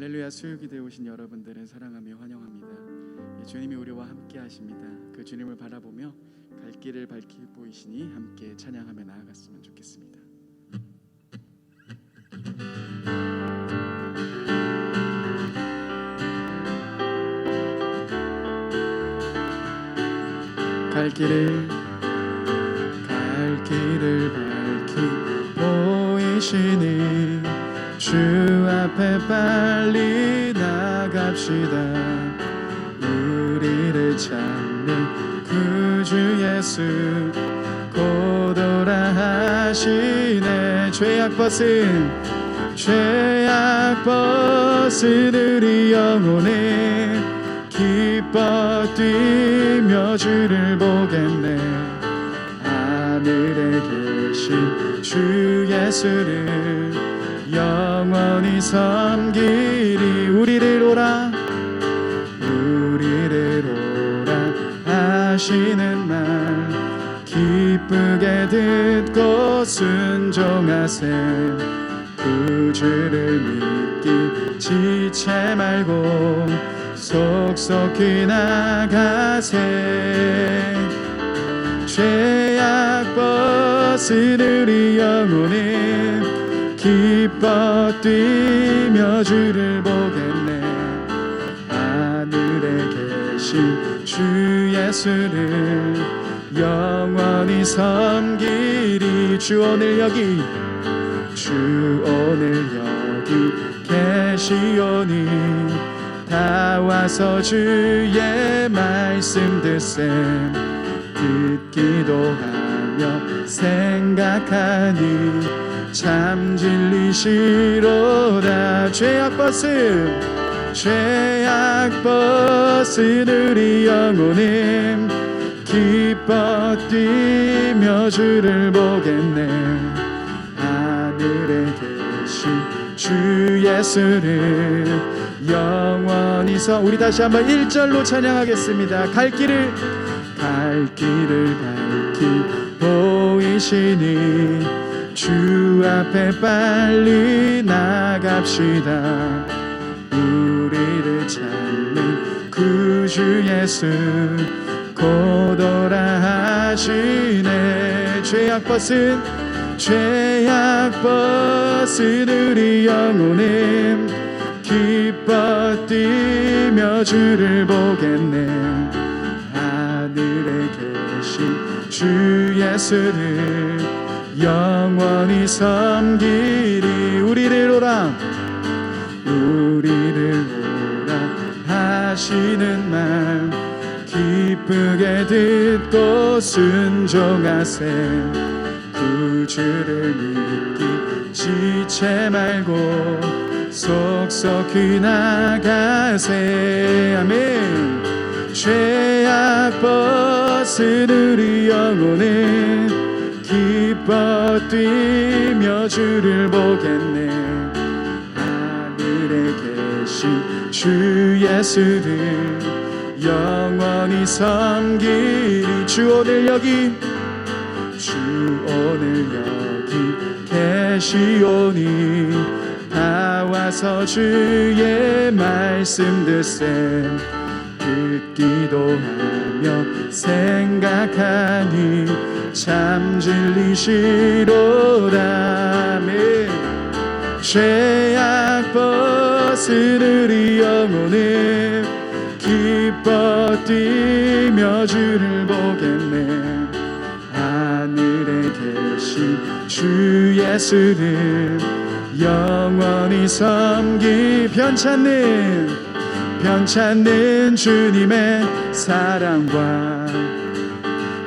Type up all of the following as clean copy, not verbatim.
할렐루야. 수요기도에 오신 여러분들을 사랑하며 환영합니다. 주님이 우리와 함께 하십니다. 그 주님을 바라보며 갈 길을 밝히 보이시니 함께 찬양하며 나아갔으면 좋겠습니다. 갈 길을 밝히 보이시니 주 앞에 빨리 나갑시다. 우리를 찾는 구주 예수 곧 오라 하시네. 죄악 벗은 우리 영혼에 기뻐 뛰며 주를 보겠네. 하늘에 계신 주 예수를 영원히 섬기리. 우리를 오라 하시는 말 기쁘게 듣고 순종하세. 구주를 믿기 지체 말고 속속히 나가세. 죄악 벗은 우리 영혼이 기뻐 뛰며 주를 보겠네. 하늘에 계신 주 예수를 영원히 섬기리. 주 오늘 여기 계시오니 다 와서 주의 말씀 듣기도 하며 생각하니 참 진리시로다. 죄악 벗은 우리 영혼임 기뻐 뛰며 주를 보겠네. 하늘에 계신 주 예수를 영원히 우리 다시 한번 1절로 찬양하겠습니다. 갈 길을 밝히 보이시니 주 앞에 빨리 나갑시다. 우리를 찾는 구주 예수 곧 오라 하시네. 죄악 벗은 우리 영혼임 기뻐 뛰며 주를 보겠네. 하늘에 계신 주 예수를 영원히 섬기리. 우리를 오라 하시는 말 기쁘게 듣고 순종하세. 구주를 믿기 지체 말고 속속히 나가세. 아멘. 죄악 벗은 우리 영혼에 기뻐 뛰며 주를 보겠네. 하늘에 계신 주 예수를 영원히 섬기리. 주 오늘 여기 계시오니 다 와서 주의 말씀 듣기도 하며 생각하니 참 진리시로다. 아멘. 죄악 벗은 우리 영혼에 기뻐 뛰며 주를 보겠네. 하늘에 계신 주 예수를 영원히 섬기. 편찮는 주님의 사랑과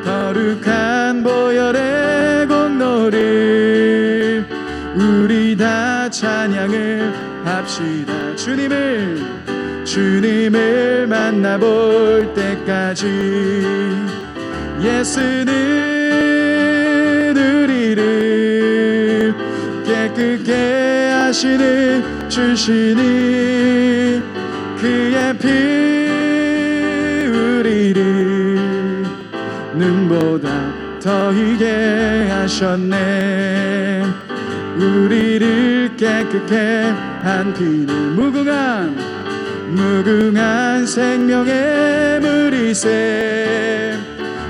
거룩한 보혈의 공로를 우리 다 찬양을 합시다. 주님을 만나볼 때까지 예수는 우리를 깨끗게 하시는 주시니 그의 피 우리를 눈보다 더 희게 하셨네. 우리를 깨끗게 한 피는 무궁한 생명의 물이세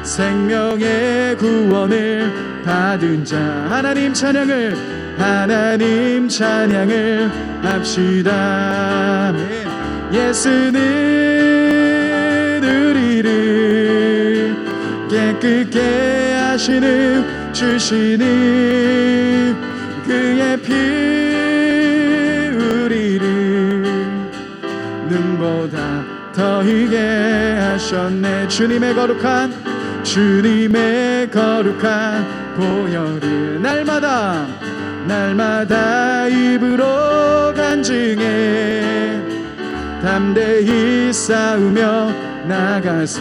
생명의 구원을 받은 자 하나님 찬양을 합시다. 예수는 우리를 깨끗게 하시는 주시는 그의 피 우리를 눈보다 더 희게 하셨네. 주님의 거룩한 보혈을 날마다 입으로 간증해 담대히 싸우며 나가세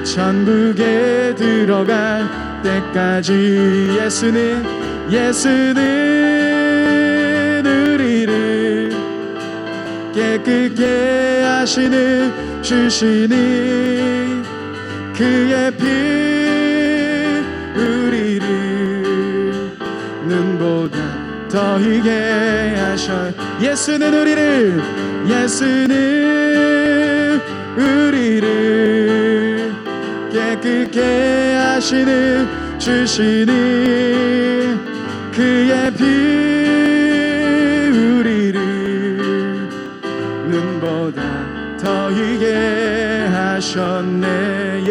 천국에 들어갈 때까지 예수는 우리를 깨끗게 하시는 주시는 그의 피 우리를 눈보다 더 희게 하셔 예수는 우리를 깨끗게 하시는 주시는 그의 피 우리를 눈보다 더 희게 하셨네.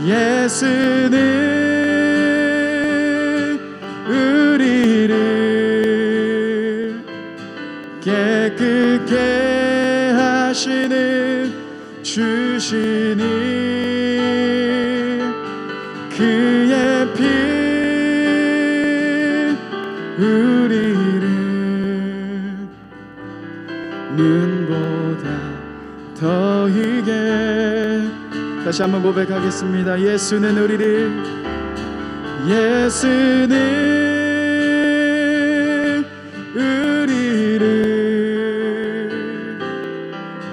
예수는 우리를 깨끗게 하시는 주시니 그의 피 우리를 눈보다 더 희게 다시 한번 고백하겠습니다. 예수는 우리를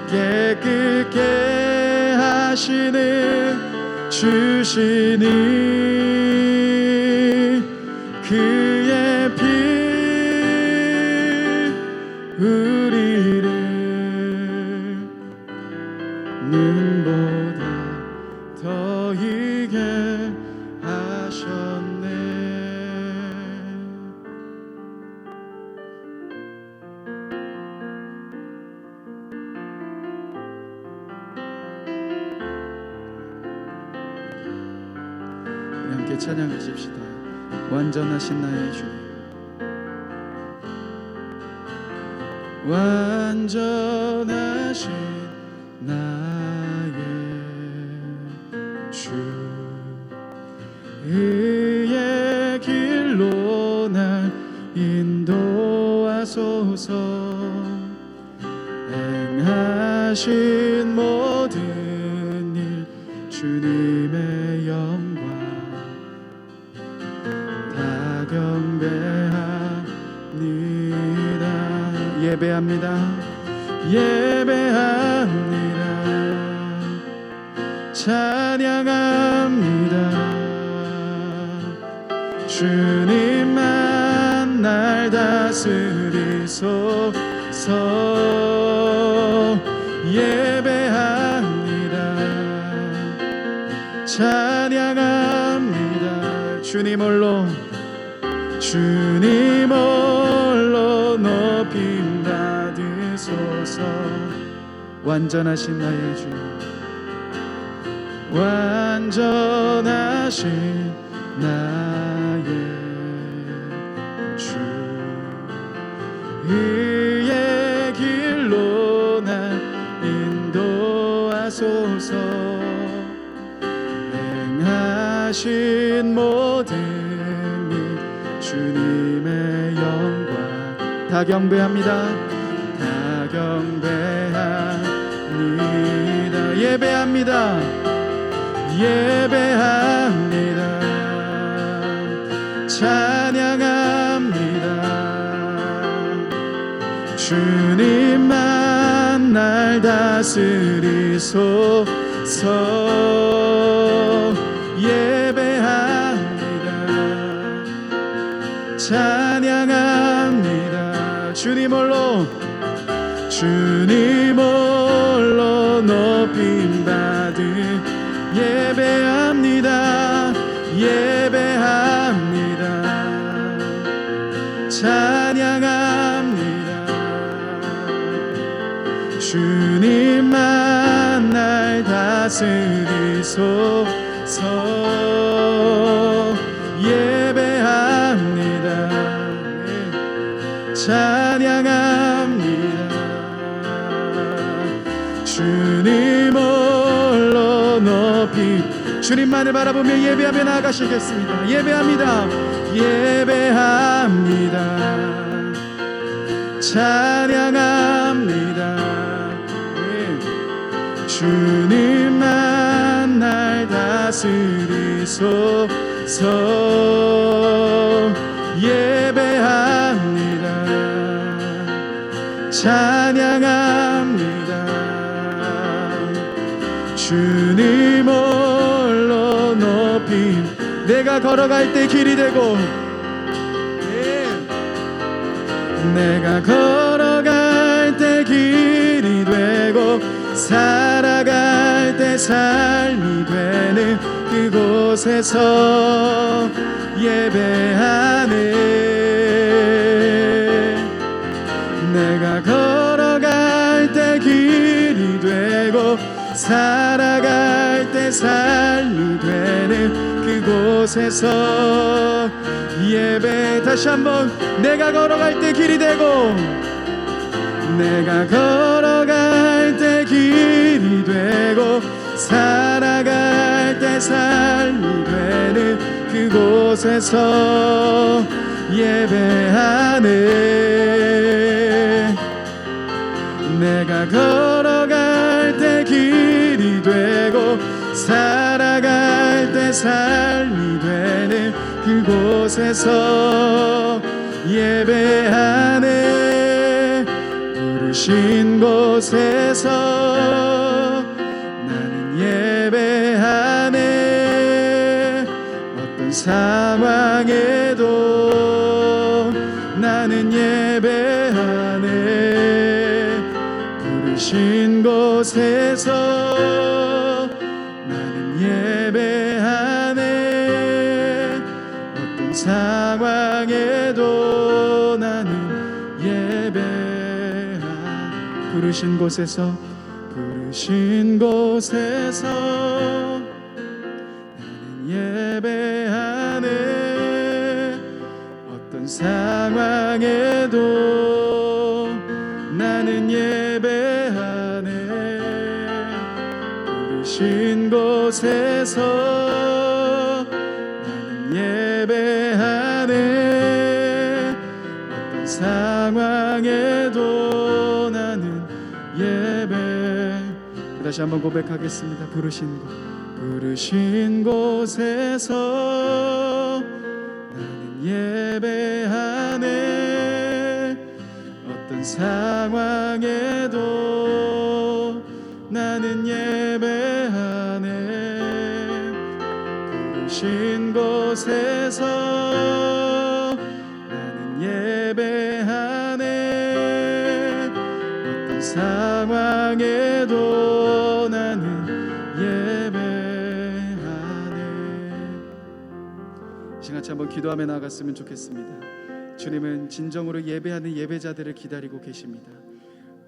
깨끗게 하시는 주시니 그의 피 우리를 눈보다 더 희게 하셨네. 우리 함께 찬양하십시다. 완전하신 나의 주 완전하신 나의 주 의의 길로 날 인도하소서 행하신 모든 일 주님의 영광 다 경배합니다. 예배합니다. 찬양합니다. 주님만 날 다스리소서. 예배합니다. 찬양합니다. 주님 홀로 높임 받으소서. 완전하신 나의 주 완전하신 나의 주 의의 길로 날 인도하소서. 행하신 모든 일 주님의 영광 다 경배합니다. 다 경배합니다. 예배합니다. 찬양합니다. 주님만 날 다스리소서. 예배합니다. 찬양합니다. 주님 홀로 주님 홀로 높임 받으 예배합니다. 예배합니다. 찬양합니다. 주님만 날 다스리소서. 예배합니다. 찬양합니다. 주님 홀로 높이 주님만을 바라보며 예배하며 나아가시겠습니다. 예배합니다. 예배합니다. 찬양합니다. 주님만 날 다스리소서. 예배합니다. 찬양합니다. 주님 홀로 높임 내가 걸어갈 때 길이 되고 내가 걸어갈 때 길이 되고 살아갈 때 삶이 되는 그곳에서 예배하네. 내가 걸어갈 때 길이 되고 살아갈 때 삶이 되는 그곳에서 예배. 다시 한번 내가 걸어갈 때 길이 되고 내가 걸어갈 때 길이 되고 살아갈 때 삶이 되는 그곳에서 예배하네. 내가 걸어갈 때 길이 되고 살아갈 때 삶이 되는 그곳에서 예배하네. 부르신 곳에서 나는 예배하네. 어떤 상황에도 나는 예배하네. 부르신 곳에서 나는 예배하네. 어떤 상황에도 나는 예배하네. 부르신 곳에서 부르신 곳에서 나는 예배하네. 어떤 상황에도 나는 예배하네. 부르신 곳에서 나는 예배하네. 어떤 상황에도 나는 예배. 다시 한번 고백하겠습니다. 부르신 곳에서 나는 예배하네. 어떤 상황에도 나는 예배하네. 부르신 곳에서 나는 예배하네. 어떤 상황에도 나는 예배하네. 이 시간 한번 기도하며 나아갔으면 좋겠습니다. 주님은 진정으로 예배하는 예배자들을 기다리고 계십니다.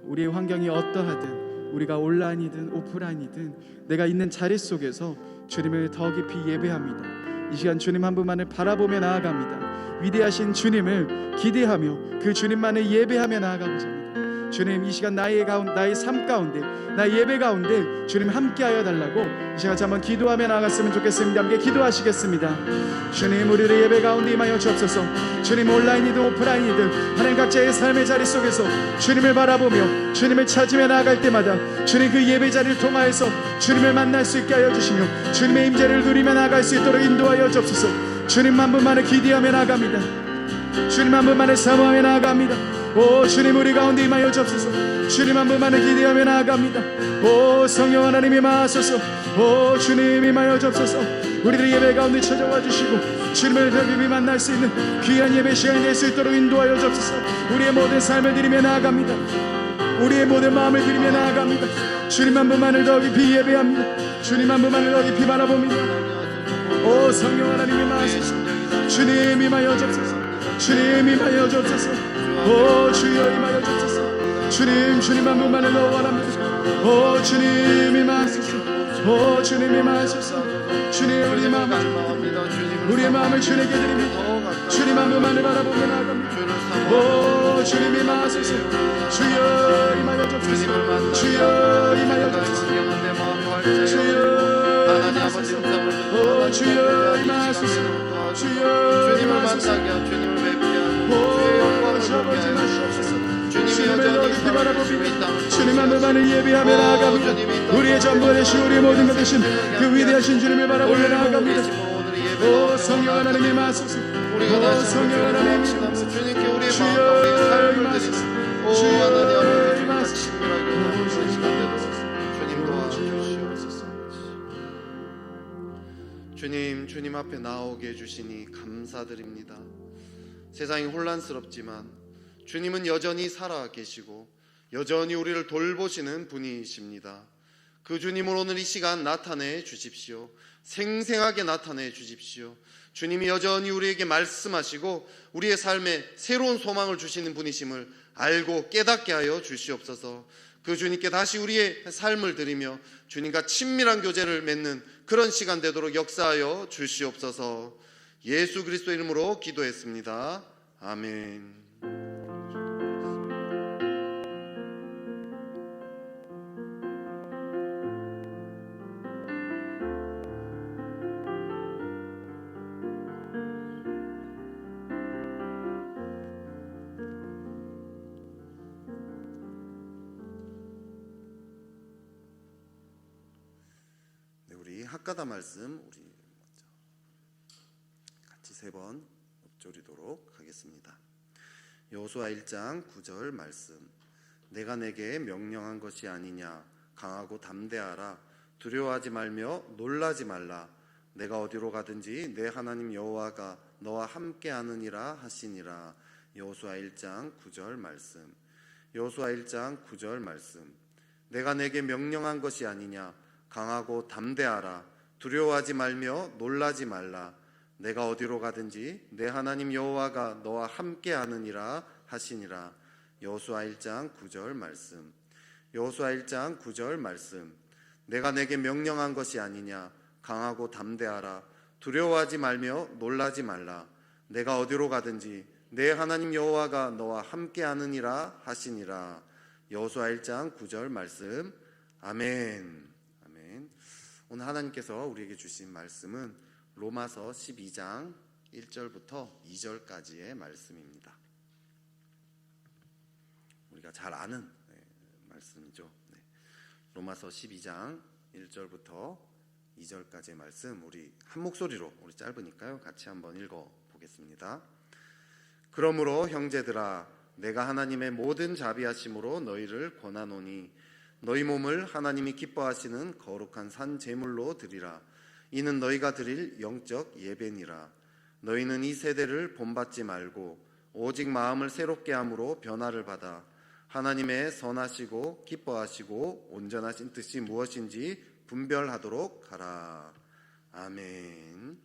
우리의 환경이 어떠하든, 우리가 온라인이든 오프라인이든 내가 있는 자리 속에서 주님을 더 깊이 예배합니다. 이 시간 주님 한 분만을 바라보며 나아갑니다. 위대하신 주님을 기대하며 그 주님만을 예배하며 나아가고자 합니다. 주님, 이 시간 나의 삶 가운데, 나의 예배 가운데 주님 함께하여 달라고 이 시간 한번 기도하며 나아갔으면 좋겠습니다. 함께 기도하시겠습니다. 주님, 우리를 예배 가운데 임하여 주옵소서. 주님, 온라인이든 오프라인이든 하나님 각자의 삶의 자리 속에서 주님을 바라보며 주님을 찾으며 나아갈 때마다 주님 그 예배 자리를 통하여서 주님을 만날 수 있게 하여 주시며 주님의 임재를 누리며 나아갈 수 있도록 인도하여 주옵소서. 주님 한 분만을 기대하며 나아갑니다. 주님 한 분만을 사모하며 나아갑니다. 오 주님, 우리 가운데 임하여 주옵소서. 주님 한 분만을 기대하며 나아갑니다. 오 성령 하나님 임하소서. 오 주님 임하여 주옵소서. 우리들 예배 가운데 찾아와 주시고 주님을 더 깊이 만날 수 있는 귀한 예배 시간이 될 수 있도록 인도하여 주옵소서. 우리의 모든 삶을 드리며 나아갑니다. 우리의 모든 마음을 드리며 나아갑니다. 주님 한 분만을 더 깊이 예배합니다. 주님 한 분만을 더 깊이 바라봅니다. 오 성령 하나님 임하소서. 주님 임하여 주옵소서. 주님 임하여 주옵소서. 오 주여 임하여 주옵소서. 주님 한 분만을 더 원합니다. 오 주님 임하소서. 오 주님 임하소서. 주님 우리의 마음을 주님께 드립니다. 주님 한 분만을 바라보며 나아갑니다. 오 주님 임하소서. 주여 임하여 주옵소서. 주여 임하여 주옵소서. 주여 임하소서. 오 주여 임하소서. 주여 임하소서. 주님을 뵙게 오 아버지 마시옵소서. 주님을 더 깊이 바라봅니다. 주님 한 분만을 예배하며 나아갑니다. 우리의 전부 되신 우리의 모든 것 되신 그 위대하신 주님을 바라보며 나아갑니다. 오 성령 하나님 임하소서. 오 성령 하나님 임하소서. 주님께 우리의 주여 마음과 우리의 삶을 임하소서. 드리는 오 주여 하나님 아버지 임하소서. 친밀하게 나누는 시간 되옵소서. 주님 도와주시옵소서. 주님 앞에 나오게 해주시니 감사드립니다. 세상이 혼란스럽지만 주님은 여전히 살아 계시고 여전히 우리를 돌보시는 분이십니다. 그 주님을 오늘 이 시간 나타내 주십시오. 생생하게 나타내 주십시오. 주님이 여전히 우리에게 말씀하시고 우리의 삶에 새로운 소망을 주시는 분이심을 알고 깨닫게 하여 주시옵소서. 그 주님께 다시 우리의 삶을 드리며 주님과 친밀한 교제를 맺는 그런 시간 되도록 역사하여 주시옵소서. 예수 그리스도 이름으로 기도했습니다. 아멘. 학가다 말씀 우리 같이 3번 읊조리도록 하겠습니다. 여호수아 1장 9절 말씀. 내가 내게 명령한 것이 아니냐. 강하고 담대하라. 두려워하지 말며 놀라지 말라. 내가 어디로 가든지 내 하나님 여호와가 너와 함께 하느니라 하시니라. 여호수아 1장 9절 말씀. 여호수아 1장 9절 말씀. 내가 내게 명령한 것이 아니냐. 강하고 담대하라. 두려워하지 말며 놀라지 말라. 내가 어디로 가든지 내 하나님 여호와가 너와 함께 하느니라 하시니라. 여호수아 1장 9절 말씀. 여호수아 1장 9절 말씀. 내가 내게 명령한 것이 아니냐. 강하고 담대하라. 두려워하지 말며 놀라지 말라. 내가 어디로 가든지 내 하나님 여호와가 너와 함께 하느니라 하시니라. 여호수아 1장 9절 말씀. 아멘. 오늘 하나님께서 우리에게 주신 말씀은 로마서 12장 1절부터 2절까지의 말씀입니다. 우리가 잘 아는 말씀이죠. 로마서 12장 1절부터 2절까지의 말씀 우리 한 목소리로 우리 짧으니까요 같이 한번 읽어보겠습니다. 그러므로 형제들아 내가 하나님의 모든 자비하심으로 너희를 권하노니 너희 몸을 하나님이 기뻐하시는 거룩한 산 제물로 드리라. 이는 너희가 드릴 영적 예배니라. 너희는 이 세대를 본받지 말고 오직 마음을 새롭게 함으로 변화를 받아 하나님의 선하시고 기뻐하시고 온전하신 뜻이 무엇인지 분별하도록 하라. 아멘.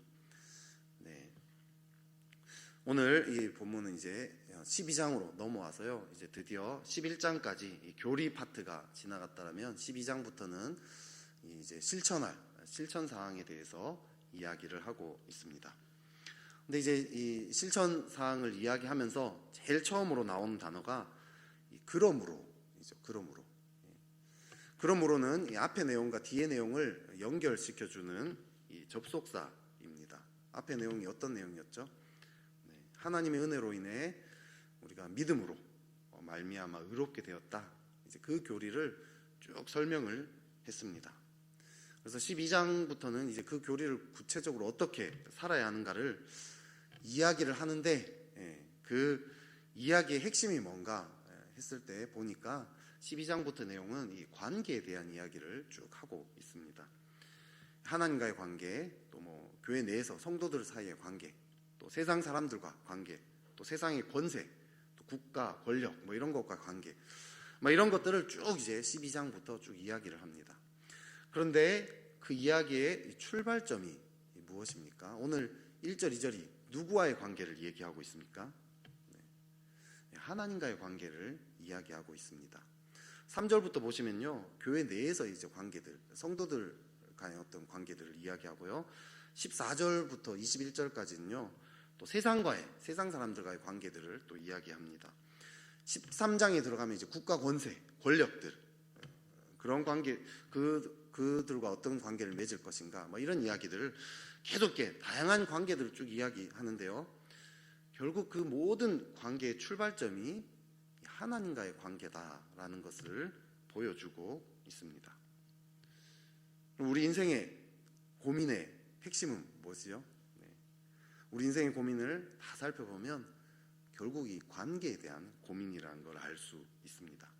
네. 오늘 이 본문은 이제 12장으로 넘어와서요. 이제 드디어 11장까지 교리 파트가 지나갔다면 12장부터는 이제 실천 사항에 대해서 이야기를 하고 있습니다. 근데 이제 이 실천 사항을 이야기하면서 제일 처음으로 나오는 단어가 그러므로이죠. 그러므로는 이 앞의 내용과 뒤의 내용을 연결시켜주는 이 접속사입니다. 앞의 내용이 어떤 내용이었죠? 하나님의 은혜로 인해 우리가 믿음으로 말미암아 의롭게 되었다. 이제 그 교리를 쭉 설명을 했습니다. 그래서 12장부터는 이제 그 교리를 구체적으로 어떻게 살아야 하는가를 이야기를 하는데 그 이야기의 핵심이 뭔가 했을 때 보니까 12장부터 내용은 이 관계에 대한 이야기를 쭉 하고 있습니다. 하나님과의 관계, 또 뭐 교회 내에서 성도들 사이의 관계, 또 세상 사람들과 관계, 또 세상의 권세, 또 국가, 권력 뭐 이런 것과 관계, 뭐 이런 것들을 쭉 이제 12장부터 쭉 이야기를 합니다. 그런데 그 이야기의 출발점이 무엇입니까? 오늘 1절, 2절이 누구와의 관계를 얘기하고 있습니까? 하나님과의 관계를 이야기하고 있습니다. 3절부터 보시면요, 교회 내에서 이제 관계들, 성도들 간의 어떤 관계들을 이야기하고요, 14절부터 21절까지는요 또 세상 사람들과의 관계들을 또 이야기합니다. 13장에 들어가면 이제 국가 권세, 권력들, 그런 관계, 그들과 어떤 관계를 맺을 것인가, 뭐 이런 이야기들을 계속 다양한 관계들을 쭉 이야기하는데요, 결국 그 모든 관계의 출발점이 하나님과의 관계다라는 것을 보여주고 있습니다. 우리 인생의 고민의 핵심은 무엇이요? 우리 인생의 고민을 다 살펴보면 결국 이 관계에 대한 고민이라는 걸 알 수 있습니다.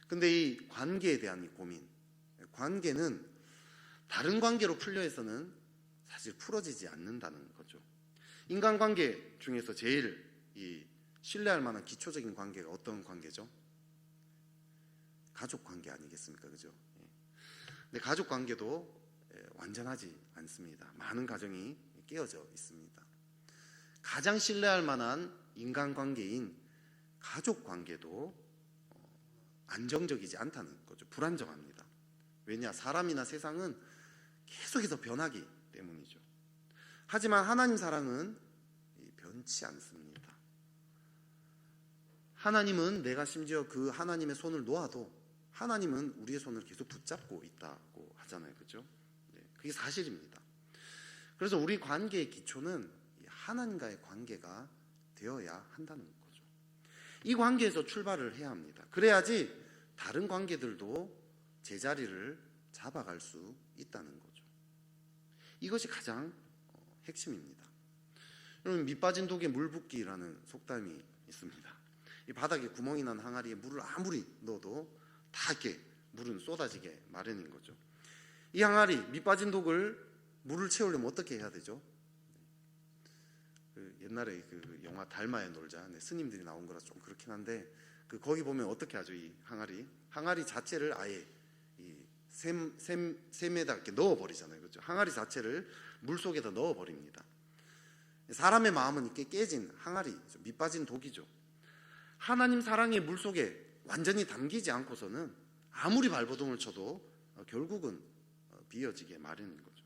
근데 이 관계에 대한 이 고민, 관계는 다른 관계로 풀려 해서는 사실 풀어지지 않는다는 거죠. 인간관계 중에서 제일 이 신뢰할 만한 기초적인 관계가 어떤 관계죠? 가족 관계 아니겠습니까? 그죠? 근데 가족 관계도 완전하지 않습니다. 많은 가정이 깨어져 있습니다. 가장 신뢰할 만한 인간관계인 가족 관계도 안정적이지 않다는 거죠. 불안정합니다. 왜냐? 사람이나 세상은 계속해서 변하기 때문이죠. 하지만 하나님 사랑은 변치 않습니다. 하나님은 내가 심지어 그 하나님의 손을 놓아도 하나님은 우리의 손을 계속 붙잡고 있다고 하잖아요. 그렇죠? 그게 사실입니다. 그래서 우리 관계의 기초는 하나님과의 관계가 되어야 한다는 거죠. 이 관계에서 출발을 해야 합니다. 그래야지 다른 관계들도 제자리를 잡아갈 수 있다는 거죠. 이것이 가장 핵심입니다. 여러분, 밑 빠진 독에 물 붓기라는 속담이 있습니다. 이 바닥에 구멍이 난 항아리에 물을 아무리 넣어도 다 이렇게 물은 쏟아지게 마련인 거죠. 이 항아리, 밑 빠진 독을 물을 채우려면 어떻게 해야 되죠? 옛날에 그 영화 달마에 놀자, 스님들이 나온 거라 좀 그렇긴 한데, 거기 보면 어떻게 하죠? 이 항아리 자체를 아예 이 샘에다 이렇게 넣어버리잖아요. 그렇죠? 항아리 자체를 물 속에다 넣어버립니다. 사람의 마음은 이렇게 깨진 항아리, 밑 빠진 독이죠. 하나님 사랑의 물 속에 완전히 담기지 않고서는 아무리 발버둥을 쳐도 결국은 비어지게 마련인 거죠.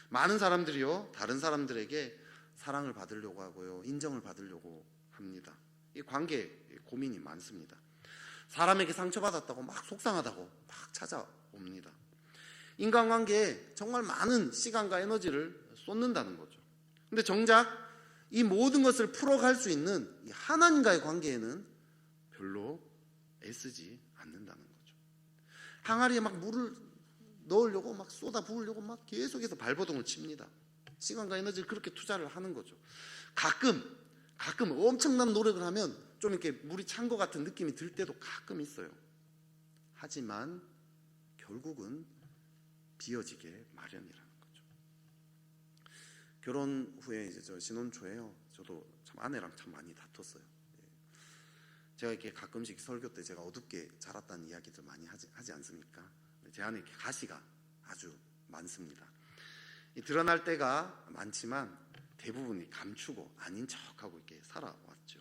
많은 사람들이요, 다른 사람들에게 사랑을 받으려고 하고요, 인정을 받으려고 합니다. 이 관계에 고민이 많습니다. 사람에게 상처받았다고 막 속상하다고 막 찾아옵니다. 인간관계에 정말 많은 시간과 에너지를 쏟는다는 거죠. 근데 정작 이 모든 것을 풀어갈 수 있는 이 하나님과의 관계에는 별로 애쓰지 않는다는 거죠. 항아리에 막 물을 넣으려고 막 쏟아 부으려고 막 계속해서 발버둥을 칩니다. 시간과 에너지를 그렇게 투자를 하는 거죠. 가끔 엄청난 노력을 하면 좀 이렇게 물이 찬 것 같은 느낌이 들 때도 가끔 있어요. 하지만 결국은 비어지게 마련이라는 거죠. 결혼 후에 이제 저 신혼 초에요, 저도 참 아내랑 참 많이 다퉜어요. 제가 이렇게 가끔씩 설교 때 제가 어둡게 자랐다는 이야기들 많이 하지 않습니까? 제 안에 이렇게 가시가 아주 많습니다. 드러날 때가 많지만 대부분이 감추고 아닌 척하고 이렇게 살아왔죠.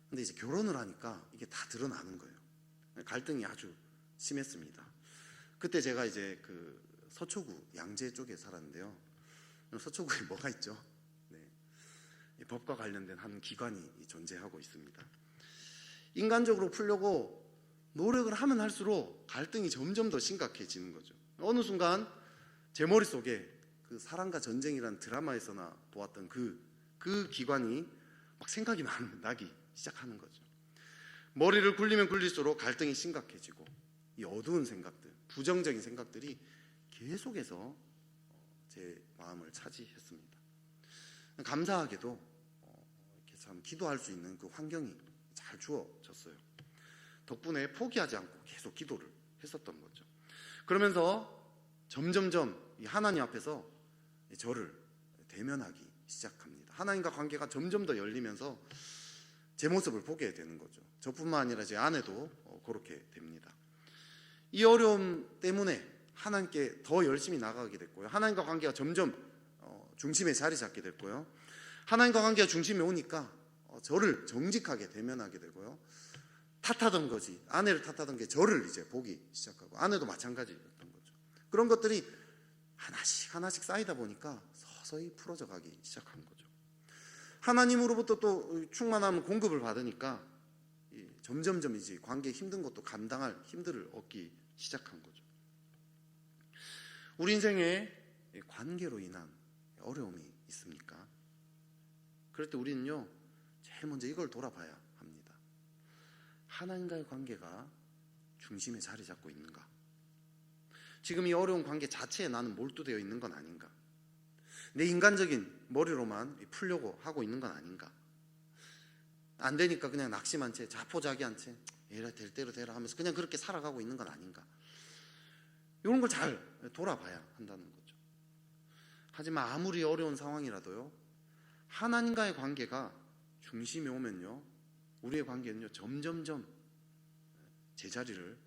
근데 이제 결혼을 하니까 이게 다 드러나는 거예요. 갈등이 아주 심했습니다. 그때 제가 이제 그 서초구 양재 쪽에 살았는데요. 서초구에 뭐가 있죠? 법과 관련된 한 기관이 존재하고 있습니다. 인간적으로 풀려고 노력을 하면 할수록 갈등이 점점 더 심각해지는 거죠. 어느 순간 제 머릿속에 그 사랑과 전쟁이라는 드라마에서나 보았던 그 기관이 막 생각이 나기 시작하는 거죠. 머리를 굴리면 굴릴수록 갈등이 심각해지고 이 어두운 생각들, 부정적인 생각들이 계속해서 제 마음을 차지했습니다. 감사하게도 이렇게 참 기도할 수 있는 그 환경이 잘 주어졌어요. 덕분에 포기하지 않고 계속 기도를 했었던 거죠. 그러면서 점점점 이 하나님 앞에서 저를 대면하기 시작합니다. 하나님과 관계가 점점 더 열리면서 제 모습을 보게 되는 거죠. 저뿐만 아니라 제 아내도 그렇게 됩니다. 이 어려움 때문에 하나님께 더 열심히 나가게 됐고요. 하나님과 관계가 점점 중심에 자리 잡게 됐고요. 하나님과 관계가 중심에 오니까 저를 정직하게 대면하게 되고요. 탓하던 거지, 아내를 탓하던 게 저를 이제 보기 시작하고, 아내도 마찬가지였던 거죠. 그런 것들이 하나씩 쌓이다 보니까 서서히 풀어져 가기 시작한 거죠. 하나님으로부터 또 충만한 공급을 받으니까 점점점 이제 관계에 힘든 것도 감당할 힘들을 얻기 시작한 거죠. 우리 인생에 관계로 인한 어려움이 있습니까? 그럴 때 우리는요, 제일 먼저 이걸 돌아봐야 합니다. 하나님과의 관계가 중심에 자리 잡고 있는가? 지금 이 어려운 관계 자체에 나는 몰두되어 있는 건 아닌가? 내 인간적인 머리로만 풀려고 하고 있는 건 아닌가? 안 되니까 그냥 낙심한 채, 자포자기한 채, 에라 될 대로 되라 하면서 그냥 그렇게 살아가고 있는 건 아닌가? 이런 걸 잘 돌아봐야 한다는 거죠. 하지만 아무리 어려운 상황이라도요, 하나님과의 관계가 중심에 오면요, 우리의 관계는요 점점점 제자리를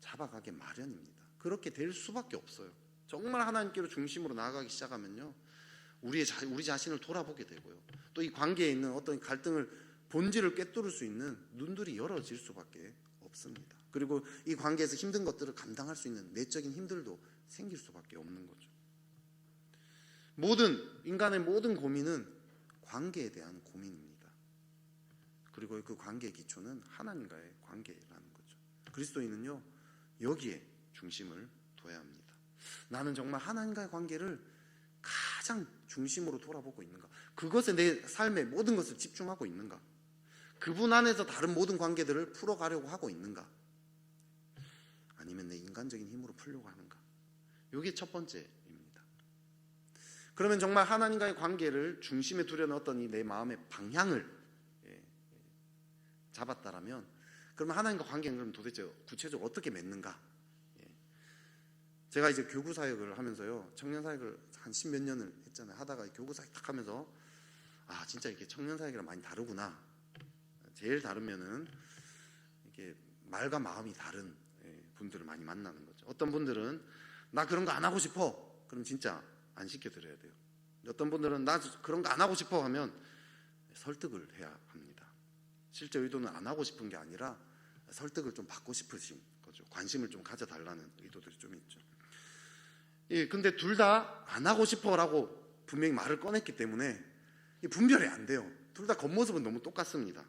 잡아가게 마련입니다. 그렇게 될 수밖에 없어요. 정말 하나님께로 중심으로 나아가기 시작하면요, 우리 자신을 돌아보게 되고요, 또 이 관계에 있는 어떤 갈등을 본질을 꿰뚫을 수 있는 눈들이 열어질 수밖에 없습니다. 그리고 이 관계에서 힘든 것들을 감당할 수 있는 내적인 힘들도 생길 수밖에 없는 거죠. 인간의 모든 고민은 관계에 대한 고민입니다. 그리고 그 관계의 기초는 하나님과의 관계라는 거죠. 그리스도인은요, 여기에 중심을 둬야 합니다. 나는 정말 하나님과의 관계를 가장 중심으로 돌아보고 있는가? 그것에 내 삶의 모든 것을 집중하고 있는가? 그분 안에서 다른 모든 관계들을 풀어가려고 하고 있는가? 아니면 내 인간적인 힘으로 풀려고 하는가? 이게 첫 번째입니다. 그러면 정말 하나님과의 관계를 중심에 두려는 어떤 내 마음의 방향을 잡았다라면, 그러면 하나님과 관계는 그럼 도대체 구체적으로 어떻게 맺는가? 제가 이제 교구 사역을 하면서요, 청년 사역을 한 10몇 년을 했잖아요. 하다가 교구 사역 딱 하면서 진짜 이게 청년 사역이랑 많이 다르구나. 제일 다르면은 이게 말과 마음이 다른 분들을 많이 만나는 거죠. 어떤 분들은 나 그런 거 안 하고 싶어. 그럼 진짜 안 시켜드려야 돼요. 어떤 분들은 나 그런 거 안 하고 싶어 하면 설득을 해야 합니다. 실제 의도는 안 하고 싶은 게 아니라 설득을 좀 받고 싶으신 거죠. 관심을 좀 가져달라는 의도들이 좀 있죠. 근데 둘 다 안 하고 싶어라고 분명히 말을 꺼냈기 때문에 분별이 안 돼요. 둘 다 겉모습은 너무 똑같습니다.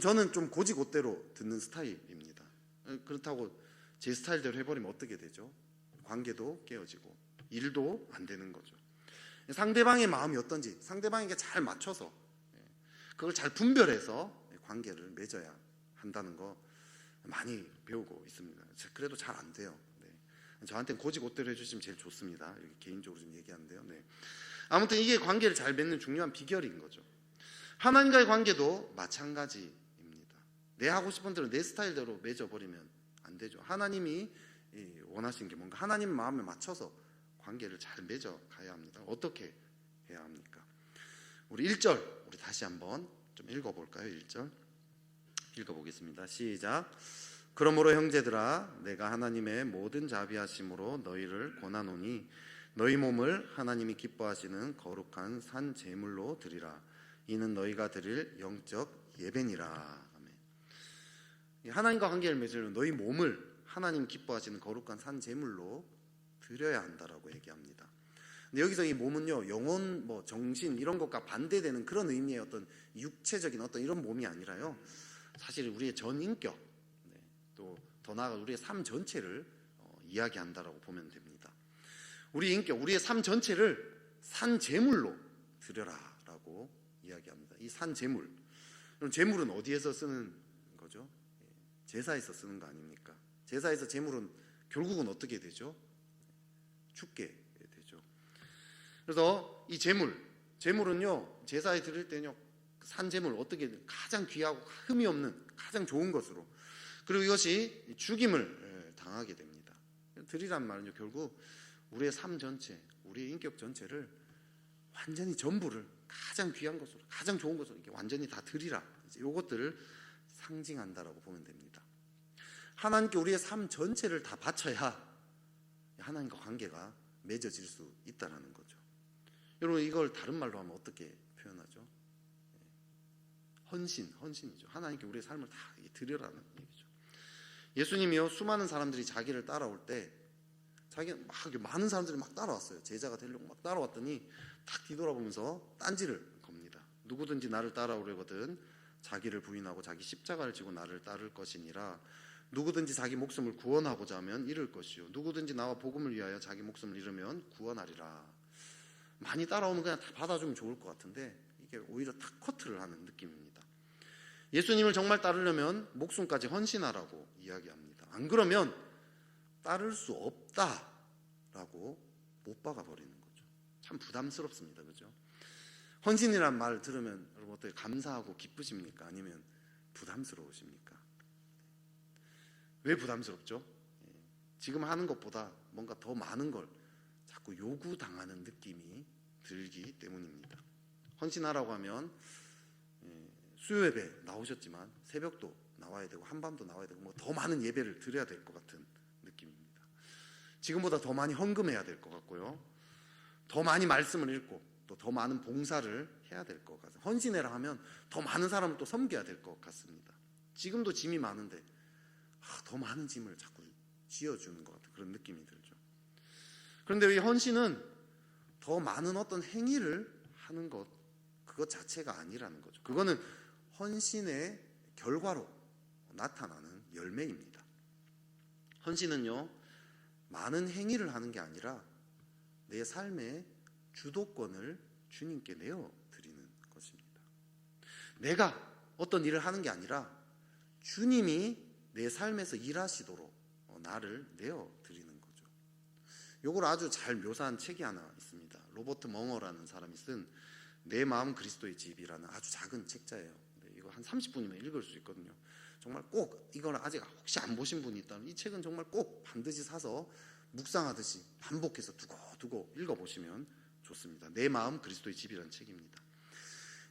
저는 좀 고지고대로 듣는 스타일입니다. 그렇다고 제 스타일대로 해버리면 어떻게 되죠? 관계도 깨어지고 일도 안 되는 거죠. 상대방의 마음이 어떤지 상대방에게 잘 맞춰서 그걸 잘 분별해서 관계를 맺어야 한다는 거 많이 배우고 있습니다. 그래도 잘 안 돼요. 저한테는 고지고대로 해주시면 제일 좋습니다. 이렇게 개인적으로 좀 얘기하는데요. 아무튼 이게 관계를 잘 맺는 중요한 비결인 거죠. 하나님과의 관계도 마찬가지입니다. 내 하고 싶은 대로 내 스타일대로 맺어버리면 안 되죠. 하나님이 원하시는 게 뭔가, 하나님 마음에 맞춰서 관계를 잘 맺어가야 합니다. 어떻게 해야 합니까? 우리 1절 우리 다시 한번 좀 읽어볼까요? 1절 읽어보겠습니다. 시작. 그러므로 형제들아, 내가 하나님의 모든 자비하심으로 너희를 권하노니 너희 몸을 하나님이 기뻐하시는 거룩한 산 제물로 드리라. 이는 너희가 드릴 영적 예배니라. 아멘. 하나님과 관계를 맺으려면 너희 몸을 하나님 기뻐하시는 거룩한 산 제물로 드려야 한다라고 얘기합니다. 근데 여기서 이 몸은요, 영혼, 정신 이런 것과 반대되는 그런 의미의 어떤 육체적인 어떤 이런 몸이 아니라요, 사실 우리의 전 인격, 또 더 나아가 우리의 삶 전체를 이야기한다라고 보면 됩니다. 우리 인격, 우리의 삶 전체를 산 제물로 드려라라고 이야기합니다. 이 산 제물, 그럼 제물은 어디에서 쓰는 거죠? 제사에서 쓰는 거 아닙니까? 제사에서 제물은 결국은 어떻게 되죠? 죽게 되죠. 그래서 이 제물은요, 제사에 드릴 때는요, 산 제물 어떻게 가장 귀하고 흠이 없는 가장 좋은 것으로, 그리고 이것이 죽임을 당하게 됩니다. 드리란 말은요, 결국 우리의 삶 전체, 우리의 인격 전체를 완전히 전부를 가장 귀한 것으로, 가장 좋은 것으로 이렇게 완전히 다 드리라. 이것들을 상징한다라고 보면 됩니다. 하나님께 우리의 삶 전체를 다 바쳐야 하나님과 관계가 맺어질 수 있다는 거죠. 여러분, 이걸 다른 말로 하면 어떻게 표현하죠? 헌신이죠. 하나님께 우리의 삶을 다 드리라는 얘기죠. 예수님이요, 수많은 사람들이 자기를 따라올 때 많은 사람들이 막 따라왔어요. 제자가 되려고 막 따라왔더니 딱 뒤돌아보면서 딴지를 겁니다. 누구든지 나를 따라오려거든 자기를 부인하고 자기 십자가를 지고 나를 따를 것이니라. 누구든지 자기 목숨을 구원하고자 하면 잃을 것이요, 누구든지 나와 복음을 위하여 자기 목숨을 잃으면 구원하리라. 많이 따라오면 그냥 다 받아주면 좋을 것 같은데 이게 오히려 탁 커트를 하는 느낌입니다. 예수님을 정말 따르려면 목숨까지 헌신하라고 이야기합니다. 안 그러면 따를 수 없다라고 못 박아버리는 거죠. 참 부담스럽습니다. 그죠? 헌신이란 말 들으면 여러분 어떻게 감사하고 기쁘십니까? 아니면 부담스러우십니까? 왜 부담스럽죠? 지금 하는 것보다 뭔가 더 많은 걸 자꾸 요구당하는 느낌이 들기 때문입니다. 헌신하라고 하면 수요 예배 나오셨지만 새벽도 나와야 되고 한밤도 나와야 되고 뭐 더 많은 예배를 드려야 될 것 같은 느낌입니다. 지금보다 더 많이 헌금해야 될 것 같고요, 더 많이 말씀을 읽고 또 더 많은 봉사를 해야 될 것 같아요. 헌신해라 하면 더 많은 사람을 또 섬겨야 될 것 같습니다. 지금도 짐이 많은데 더 많은 짐을 자꾸 지어주는 것 같은 그런 느낌이 들죠. 그런데 이 헌신은 더 많은 어떤 행위를 하는 것, 그것 자체가 아니라는 거죠. 그거는 헌신의 결과로 나타나는 열매입니다. 헌신은요, 많은 행위를 하는 게 아니라 내 삶의 주도권을 주님께 내어드리는 것입니다. 내가 어떤 일을 하는 게 아니라 주님이 내 삶에서 일하시도록 나를 내어드리는 거죠. 이걸 아주 잘 묘사한 책이 하나 있습니다. 로버트 멍어라는 사람이 쓴 내 마음 그리스도의 집이라는 아주 작은 책자예요. 이거 한 30분이면 읽을 수 있거든요. 정말 꼭 이걸 아직 혹시 안 보신 분이 있다면 이 책은 정말 꼭 반드시 사서 묵상하듯이 반복해서 두고 읽어보시면 좋습니다. 내 마음 그리스도의 집이라는 책입니다.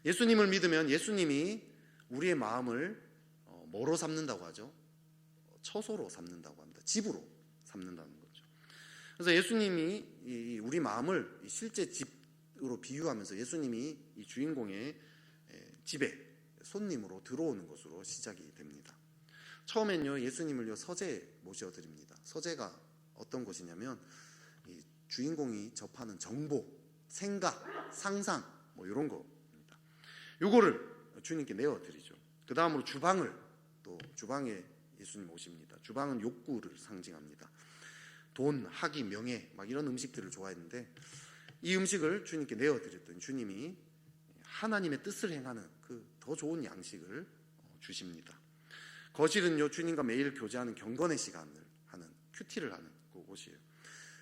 예수님을 믿으면 예수님이 우리의 마음을 뭐로 삼는다고 하죠? 처소로 삼는다고 합니다. 집으로 삼는다는 거죠. 그래서 예수님이 우리 마음을 실제 집으로 비유하면서 예수님이 이 주인공의 집에 손님으로 들어오는 것으로 시작이 됩니다. 처음엔요, 예수님을요 서재에 모셔드립니다. 서재가 어떤 곳이냐면 이 주인공이 접하는 정보, 생각, 상상 뭐 이런 거입니다. 요거를 주님께 내어드리죠. 그 다음으로 주방에 예수님 오십니다. 주방은 욕구를 상징합니다. 돈, 학위, 명예 막 이런 음식들을 좋아했는데 이 음식을 주님께 내어드렸더니 주님이 하나님의 뜻을 행하는 그 더 좋은 양식을 주십니다. 거실은요, 주님과 매일 교제하는 경건의 시간을 하는, 큐티를 하는 곳이에요.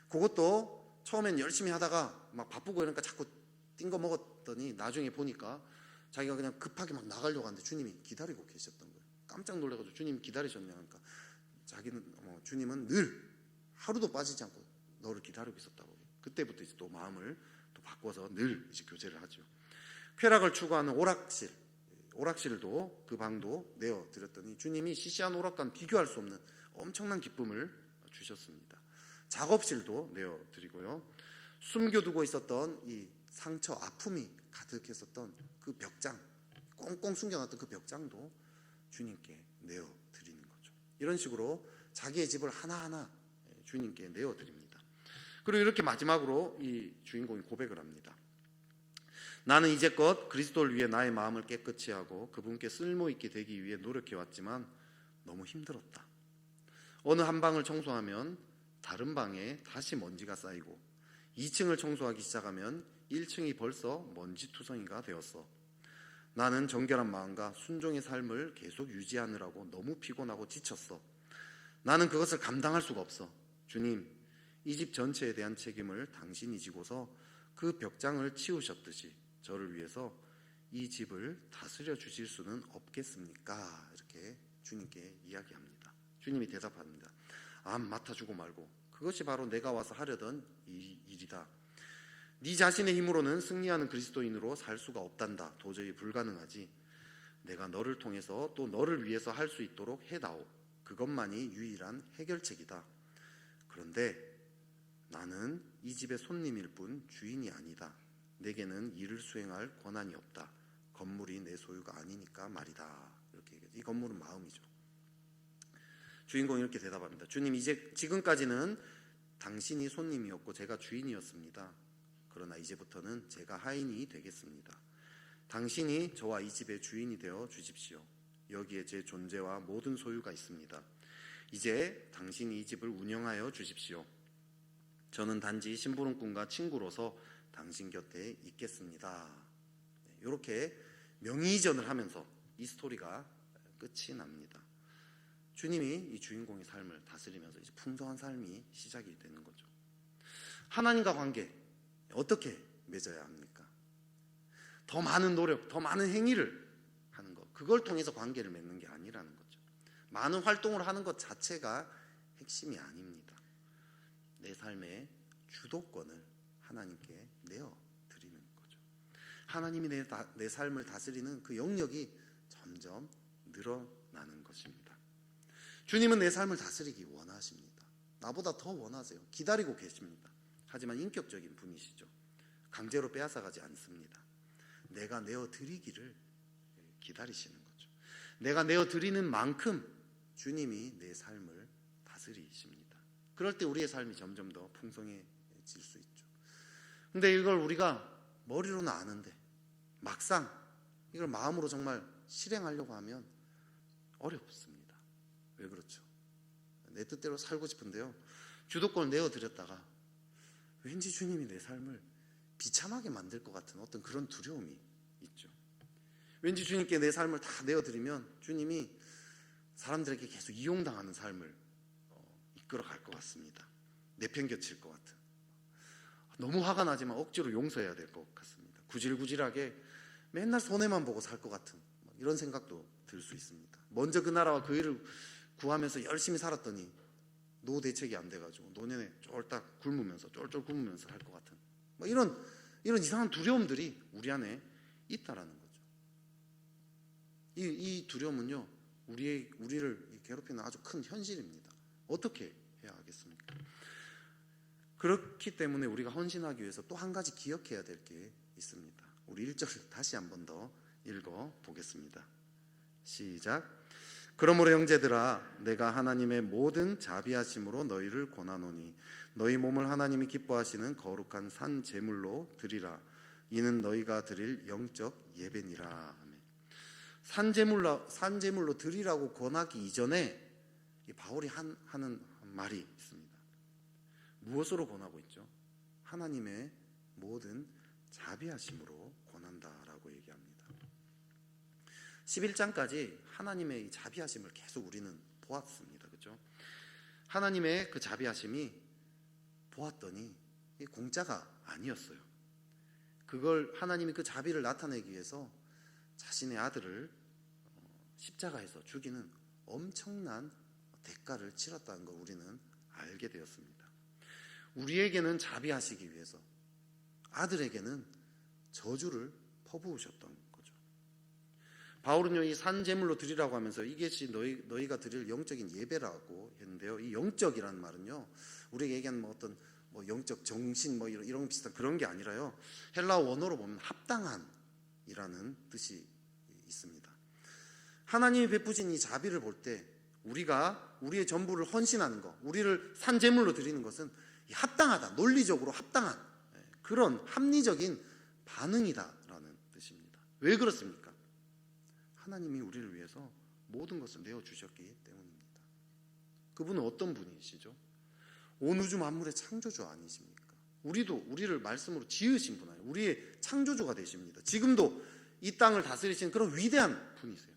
그것도 처음엔 열심히 하다가 막 바쁘고 이러니까 자꾸 띵거 먹었더니 나중에 보니까 자기가 그냥 급하게 막 나가려고 하는데 주님이 기다리고 계셨던 거예요. 깜짝 놀라가지고 주님이 기다리셨냐 하니까 주님은 늘 하루도 빠지지 않고 너를 기다리고 있었다고. 그때부터 이제 또 마음을 또 바꿔서 늘 이제 교제를 하죠. 쾌락을 추구하는 오락실도 그 방도 내어드렸더니 주님이 시시한 오락과는 비교할 수 없는 엄청난 기쁨을 주셨습니다. 작업실도 내어드리고요, 숨겨두고 있었던 이 상처, 아픔이 가득했었던 그 벽장, 꽁꽁 숨겨놨던 그 벽장도 주님께 내어드리는 거죠. 이런 식으로 자기의 집을 하나하나 주님께 내어드립니다. 그리고 이렇게 마지막으로 이 주인공이 고백을 합니다. 나는 이제껏 그리스도를 위해 나의 마음을 깨끗이 하고 그분께 쓸모있게 되기 위해 노력해왔지만 너무 힘들었다. 어느 한 방을 청소하면 다른 방에 다시 먼지가 쌓이고 2층을 청소하기 시작하면 1층이 벌써 먼지투성이가 되었어. 나는 정결한 마음과 순종의 삶을 계속 유지하느라고 너무 피곤하고 지쳤어. 나는 그것을 감당할 수가 없어. 주님, 이 집 전체에 대한 책임을 당신이 지고서 그 벽장을 치우셨듯이 저를 위해서 이 집을 다스려 주실 수는 없겠습니까? 이렇게 주님께 이야기합니다. 주님이 대답합니다. 맡아주고 말고 그것이 바로 내가 와서 하려던 일이다. 네 자신의 힘으로는 승리하는 그리스도인으로 살 수가 없단다. 도저히 불가능하지. 내가 너를 통해서 또 너를 위해서 할 수 있도록 해다오. 그것만이 유일한 해결책이다. 그런데 나는 이 집의 손님일 뿐 주인이 아니다. 내게는 일을 수행할 권한이 없다. 건물이 내 소유가 아니니까 말이다. 이렇게 얘기하죠. 이 건물은 마음이죠. 주인공이 이렇게 대답합니다. 주님, 지금까지는 당신이 손님이었고 제가 주인이었습니다. 그러나 이제부터는 제가 하인이 되겠습니다. 당신이 저와 이 집의 주인이 되어 주십시오. 여기에 제 존재와 모든 소유가 있습니다. 이제 당신이 이 집을 운영하여 주십시오. 저는 단지 심부름꾼과 친구로서 당신 곁에 있겠습니다. 이렇게 명의이전을 하면서 이 스토리가 끝이 납니다. 주님이 이 주인공의 삶을 다스리면서 이제 풍성한 삶이 시작이 되는 거죠. 하나님과 관계 어떻게 맺어야 합니까? 더 많은 노력, 더 많은 행위를 하는 것, 그걸 통해서 관계를 맺는 게 아니라는 거죠. 많은 활동을 하는 것 자체가 핵심이 아닙니다. 내 삶의 주도권을 하나님께 내어드리는 거죠. 하나님이 내 삶을 다스리는 그 영역이 점점 늘어나는 것입니다. 주님은 내 삶을 다스리기 원하십니다. 나보다 더 원하세요. 기다리고 계십니다. 하지만 인격적인 분이시죠. 강제로 빼앗아가지 않습니다. 내가 내어드리기를 기다리시는 거죠. 내가 내어드리는 만큼 주님이 내 삶을 다스리십니다. 그럴 때 우리의 삶이 점점 더 풍성해질 수 있죠. 근데 이걸 우리가 머리로는 아는데 막상 이걸 마음으로 정말 실행하려고 하면 어렵습니다. 왜 그렇죠? 내 뜻대로 살고 싶은데요, 주도권을 내어드렸다가 왠지 주님이 내 삶을 비참하게 만들 것 같은 어떤 그런 두려움이 있죠. 왠지 주님께 내 삶을 다 내어드리면 주님이 사람들에게 계속 이용당하는 삶을 이끌어갈 것 같습니다. 내팽겨칠 것 같은, 너무 화가 나지만 억지로 용서해야 될 것 같습니다. 구질구질하게 맨날 손해만 보고 살 것 같은 이런 생각도 들 수 있습니다. 먼저 그 나라와 그 일을 구하면서 열심히 살았더니 노후 대책이 안 돼가지고 노년에 쫄딱 굶으면서 쫄쫄 굶으면서 할 것 같은 이런 이상한 두려움들이 우리 안에 있다라는 거죠. 이 두려움은요, 우리를 괴롭히는 아주 큰 현실입니다. 어떻게 해야 하겠습니까? 그렇기 때문에 우리가 헌신하기 위해서 또 한 가지 기억해야 될 게 있습니다. 우리 1절을 다시 한 번 더 읽어 보겠습니다. 시작. 그러므로 형제들아, 내가 하나님의 모든 자비하심으로 너희를 권하노니 너희 몸을 하나님이 기뻐하시는 거룩한 산 제물로 드리라. 이는 너희가 드릴 영적 예배니라. 산 제물로 드리라고 권하기 이전에 바울이 하는 말이 있습니다. 무엇으로 권하고 있죠? 하나님의 모든 자비하심으로 권한다라고 얘기합니다. 11장까지 하나님의 이 자비하심을 계속 우리는 보았습니다. 그렇죠? 하나님의 그 자비하심이 보았더니 공짜가 아니었어요. 그걸 하나님이 그 자비를 나타내기 위해서 자신의 아들을 십자가에서 죽이는 엄청난 대가를 치렀다는 걸 우리는 알게 되었습니다. 우리에게는 자비하시기 위해서 아들에게는 저주를 퍼부으셨던 거죠. 바울은요, 이 산제물로 드리라고 하면서 이것이 너희가 드릴 영적인 예배라고 했는데요, 이 영적이라는 말은요, 우리에게 얘기하는 어떤 영적 정신 이런 비슷한 그런 게 아니라요, 헬라어 원어로 보면 합당한이라는 뜻이 있습니다. 하나님이 베푸신 이 자비를 볼 때 우리가 우리의 전부를 헌신하는 것, 우리를 산제물로 드리는 것은 합당하다, 논리적으로 합당한 그런 합리적인 반응이다라는 뜻입니다. 왜 그렇습니까? 하나님이 우리를 위해서 모든 것을 내어주셨기 때문입니다. 그분은 어떤 분이시죠? 온 우주 만물의 창조주 아니십니까? 우리를 말씀으로 지으신 분 아니에요? 우리의 창조주가 되십니다. 지금도 이 땅을 다스리시는 그런 위대한 분이세요.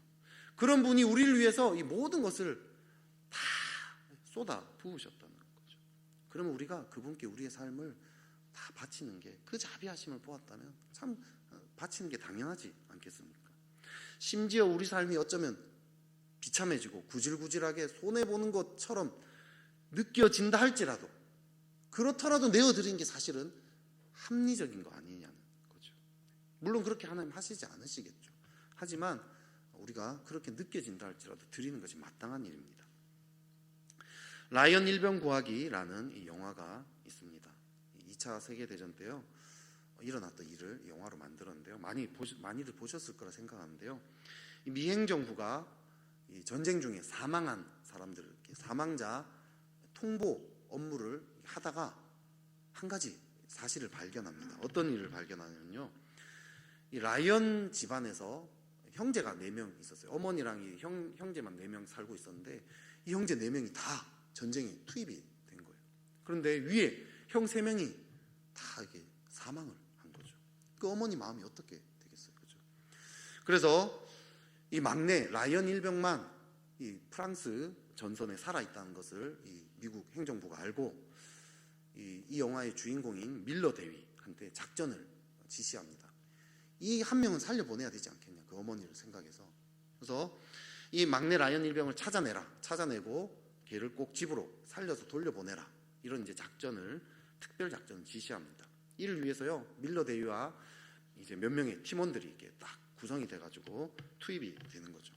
그런 분이 우리를 위해서 이 모든 것을 다 쏟아 부으셨다는 거죠. 그러면 우리가 그분께 우리의 삶을 다 바치는 게, 그 자비하심을 보았다면 참 바치는 게 당연하지 않겠습니까? 심지어 우리 삶이 어쩌면 비참해지고 구질구질하게 손해보는 것처럼 느껴진다 할지라도 그렇더라도 내어드린 게 사실은 합리적인 거 아니냐는 거죠. 물론 그렇게 하나님 하시지 않으시겠죠. 하지만 우리가 그렇게 느껴진다 할지라도 드리는 것이 마땅한 일입니다. 라이언 일병 구하기라는 이 영화가 있습니다. 2차 세계대전 때요 일어났던 일을 영화로 만들었는데요. 많이들 보셨을 거라 생각하는데요. 이 미행 정부가 이 전쟁 중에 사망한 사람들, 사망자 통보 업무를 하다가 한 가지 사실을 발견합니다. 어떤 일을 발견하냐면요, 이 라이언 집안에서 형제가 4명 있었어요. 어머니랑 이 형제만 4명 살고 있었는데 이 형제 4명이 다 전쟁에 투입이 된 거예요. 그런데 위에 형 3명이 다 이게 사망을 한 거죠. 그 어머니 마음이 어떻게 되겠어요, 그죠? 그래서 이 막내 라이언 일병만 이 프랑스 전선에 살아 있다는 것을 이 미국 행정부가 알고 이 영화의 주인공인 밀러 대위한테 작전을 지시합니다. 이 한 명은 살려보내야 되지 않겠냐, 그 어머니를 생각해서. 그래서 이 막내 라이언 일병을 찾아내고 걔를 꼭 집으로 살려서 돌려보내라, 이런 이제 특별 작전을 지시합니다. 이를 위해서요 밀러 대위와 이제 몇 명의 팀원들이 이렇게 딱 구성이 돼가지고 투입이 되는 거죠.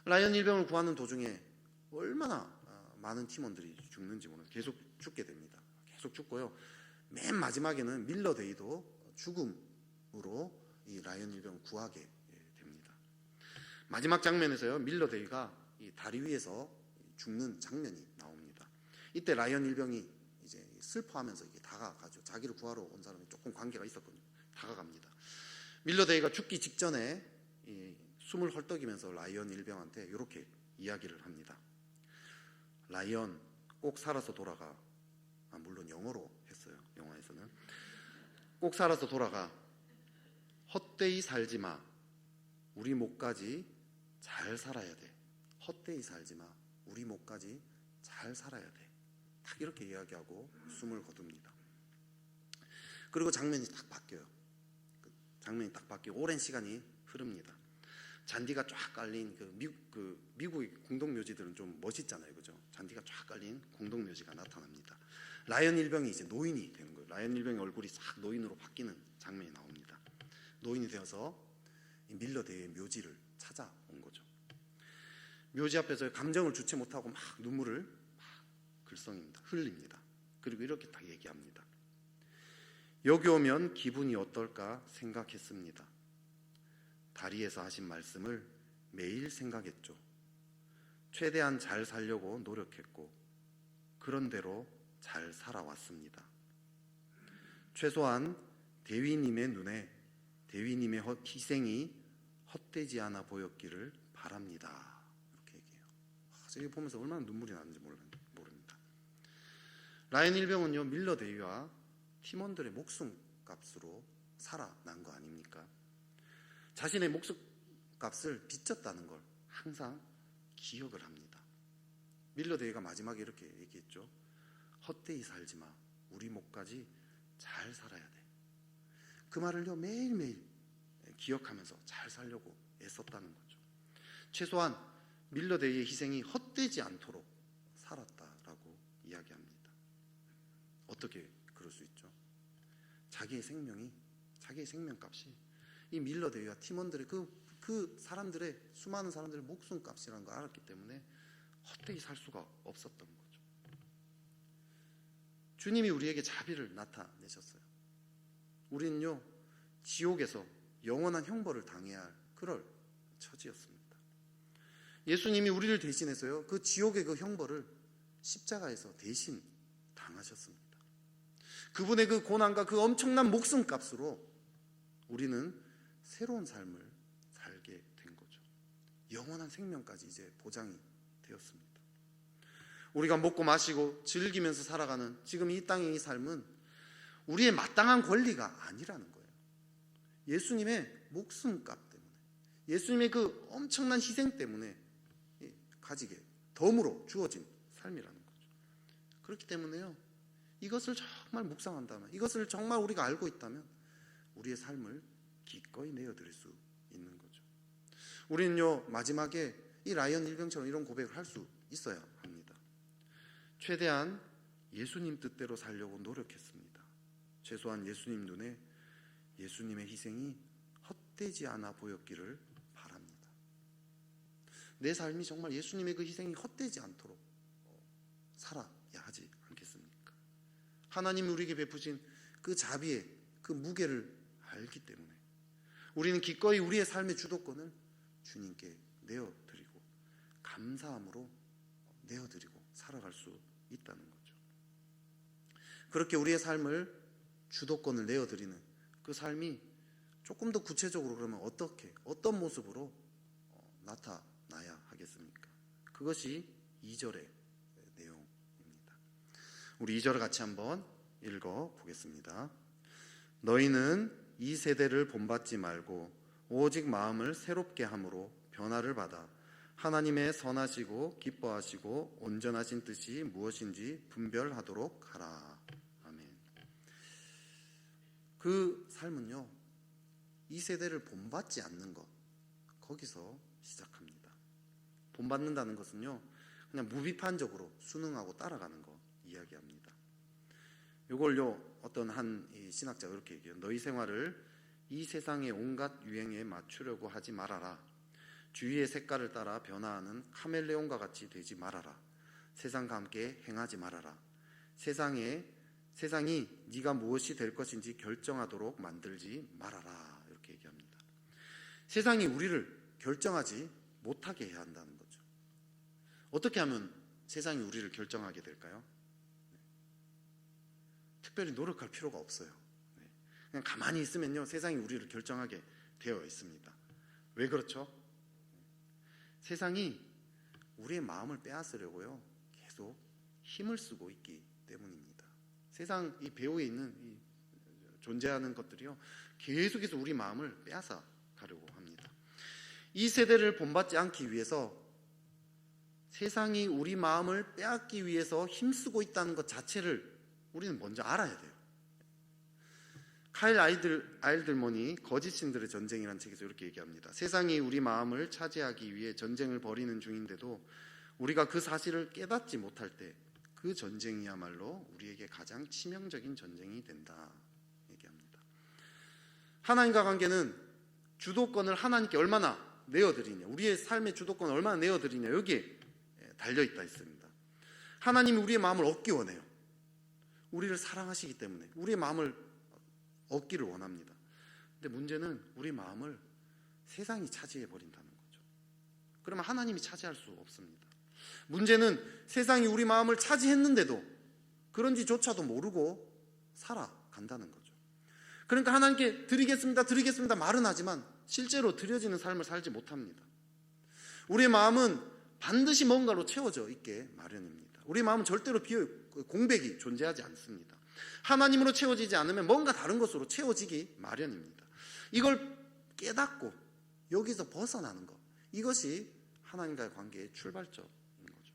라이언 일병을 구하는 도중에 얼마나 많은 팀원들이 죽는지 모르는, 계속 죽게 됩니다. 계속 죽고요. 맨 마지막에는 밀러 대위도 죽음으로 이 라이언 일병을 구하게 됩니다. 마지막 장면에서요 밀러 대위가 이 다리 위에서 죽는 장면이 나옵니다. 이때 라이언 일병이 이제 슬퍼하면서 이게 다가가죠. 자기를 구하러 온 사람이 조금 관계가 있었거든요. 다가갑니다. 밀러 대위가 죽기 직전에 이 숨을 헐떡이면서 라이언 일병한테 이렇게 이야기를 합니다. 라이언, 꼭 살아서 돌아가. 물론 영어로 했어요, 영화에서는. 꼭 살아서 돌아가. 헛되이 살지 마. 우리 목까지 잘 살아야 돼. 헛되이 살지 마. 우리 목까지 잘 살아야 돼. 딱 이렇게 이야기하고 숨을 거둡니다. 그리고 장면이 딱 바뀌어요. 장면이 딱 바뀌고 오랜 시간이 흐릅니다. 잔디가 쫙 깔린 미국의 공동묘지들은 좀 멋있잖아요, 그죠? 잔디가 쫙 깔린 공동묘지가 나타납니다. 라이언 일병이 이제 노인이 되는 거예요. 라이언 일병의 얼굴이 싹 노인으로 바뀌는 장면이 나옵니다. 노인이 되어서 이 밀러 대위의 묘지를 찾아온 거죠. 묘지 앞에서 감정을 주체 못하고 막 눈물을 막 흘립니다. 그리고 이렇게 딱 얘기합니다. 여기 오면 기분이 어떨까 생각했습니다. 다리에서 하신 말씀을 매일 생각했죠. 최대한 잘 살려고 노력했고 그런 대로 잘 살아왔습니다. 최소한 대위님의 눈에 대위님의 희생이 헛되지 않아 보였기를 바랍니다. 이렇게 얘기해요. 저기 보면서 얼마나 눈물이 나는지 모릅니다. 라이언 일병은요 밀러 대위와 팀원들의 목숨값으로 살아난 거 아닙니까? 자신의 목숨값을 빚졌다는 걸 항상 기억을 합니다. 밀러 대위가 마지막에 이렇게 얘기했죠. 헛되이 살지 마. 우리 목까지 잘 살아야 돼. 그 말을요 매일매일 기억하면서 잘 살려고 애썼다는 거죠. 최소한 밀러 대위의 희생이 헛되지 않도록 살았다라고 이야기합니다. 어떻게 그럴 수 있죠? 자기의 생명값이 이 밀러 대위와 팀원들의 그 사람들의 수많은 사람들의 목숨값이라는 걸 알았기 때문에 헛되이 살 수가 없었던 거죠. 주님이 우리에게 자비를 나타내셨어요. 우리는요 지옥에서 영원한 형벌을 당해야 할 그럴 처지였습니다. 예수님이 우리를 대신해서요 그 지옥의 그 형벌을 십자가에서 대신 당하셨습니다. 그분의 그 고난과 그 엄청난 목숨값으로 우리는 새로운 삶을 살게 된 거죠. 영원한 생명까지 이제 보장이 되었습니다. 우리가 먹고 마시고 즐기면서 살아가는 지금 이 땅의 이 삶은 우리의 마땅한 권리가 아니라는 거예요. 예수님의 목숨값 때문에, 예수님의 그 엄청난 희생 때문에 가지게 덤으로 주어진 삶이라는 거죠. 그렇기 때문에요 이것을 정말 묵상한다면, 이것을 정말 우리가 알고 있다면 우리의 삶을 기꺼이 내어드릴 수 있는 거죠. 우리는요 마지막에 이 라이언 일병처럼 이런 고백을 할 수 있어야 합니다. 최대한 예수님 뜻대로 살려고 노력했습니다. 최소한 예수님 눈에 예수님의 희생이 헛되지 않아 보였기를 바랍니다. 내 삶이 정말 예수님의 그 희생이 헛되지 않도록 살아야 하지 않겠습니까? 하나님이 우리에게 베푸신 그 자비의 그 무게를 알기 때문에 우리는 기꺼이 우리의 삶의 주도권을 주님께 내어드리고 감사함으로 내어드리고 살아갈 수 있다는 거죠. 그렇게 우리의 삶을 주도권을 내어드리는 그 삶이 조금 더 구체적으로 그러면 어떻게 어떤 모습으로 나타나야 하겠습니까? 그것이 2절의 내용입니다. 우리 2절을 같이 한번 읽어보겠습니다. 너희는 이 세대를 본받지 말고 오직 마음을 새롭게 함으로 변화를 받아 하나님의 선하시고 기뻐하시고 온전하신 뜻이 무엇인지 분별하도록 하라. 아멘. 그 삶은요, 이 세대를 본받지 않는 것, 거기서 시작합니다. 본받는다는 것은요, 그냥 무비판적으로 순응하고 따라가는 것 이야기합니다. 이걸요, 어떤 한 신학자가 이렇게 얘기해요. 너희 생활을 이 세상의 온갖 유행에 맞추려고 하지 말아라. 주위의 색깔을 따라 변화하는 카멜레온과 같이 되지 말아라. 세상과 함께 행하지 말아라. 세상이 네가 무엇이 될 것인지 결정하도록 만들지 말아라. 이렇게 얘기합니다. 세상이 우리를 결정하지 못하게 해야 한다는 거죠. 어떻게 하면 세상이 우리를 결정하게 될까요? 특별히 노력할 필요가 없어요. 그냥 가만히 있으면요, 세상이 우리를 결정하게 되어 있습니다. 왜 그렇죠? 세상이 우리의 마음을 빼앗으려고요, 계속 힘을 쓰고 있기 때문입니다. 세상 이 배후에 있는 이 존재하는 것들이요, 계속해서 우리 마음을 빼앗아 가려고 합니다. 이 세대를 본받지 않기 위해서 세상이 우리 마음을 빼앗기 위해서 힘쓰고 있다는 것 자체를 우리는 먼저 알아야 돼요. 카일 아일들먼이 거짓 신들의 전쟁이라는 책에서 이렇게 얘기합니다. 세상이 우리 마음을 차지하기 위해 전쟁을 벌이는 중인데도 우리가 그 사실을 깨닫지 못할 때 그 전쟁이야말로 우리에게 가장 치명적인 전쟁이 된다 얘기합니다. 하나님과 관계는 주도권을 하나님께 얼마나 내어드리냐, 우리의 삶의 주도권을 얼마나 내어드리냐, 여기에 달려있다 했습니다. 하나님이 우리의 마음을 얻기 원해요. 우리를 사랑하시기 때문에 우리의 마음을 얻기를 원합니다. 근데 문제는 우리 마음을 세상이 차지해버린다는 거죠. 그러면 하나님이 차지할 수 없습니다. 문제는 세상이 우리 마음을 차지했는데도 그런지조차도 모르고 살아간다는 거죠. 그러니까 하나님께 드리겠습니다 말은 하지만 실제로 드려지는 삶을 살지 못합니다. 우리의 마음은 반드시 뭔가로 채워져 있게 마련입니다. 우리의 마음은 절대로 공백이 존재하지 않습니다. 하나님으로 채워지지 않으면 뭔가 다른 것으로 채워지기 마련입니다. 이걸 깨닫고 여기서 벗어나는 것, 이것이 하나님과의 관계의 출발점인 거죠.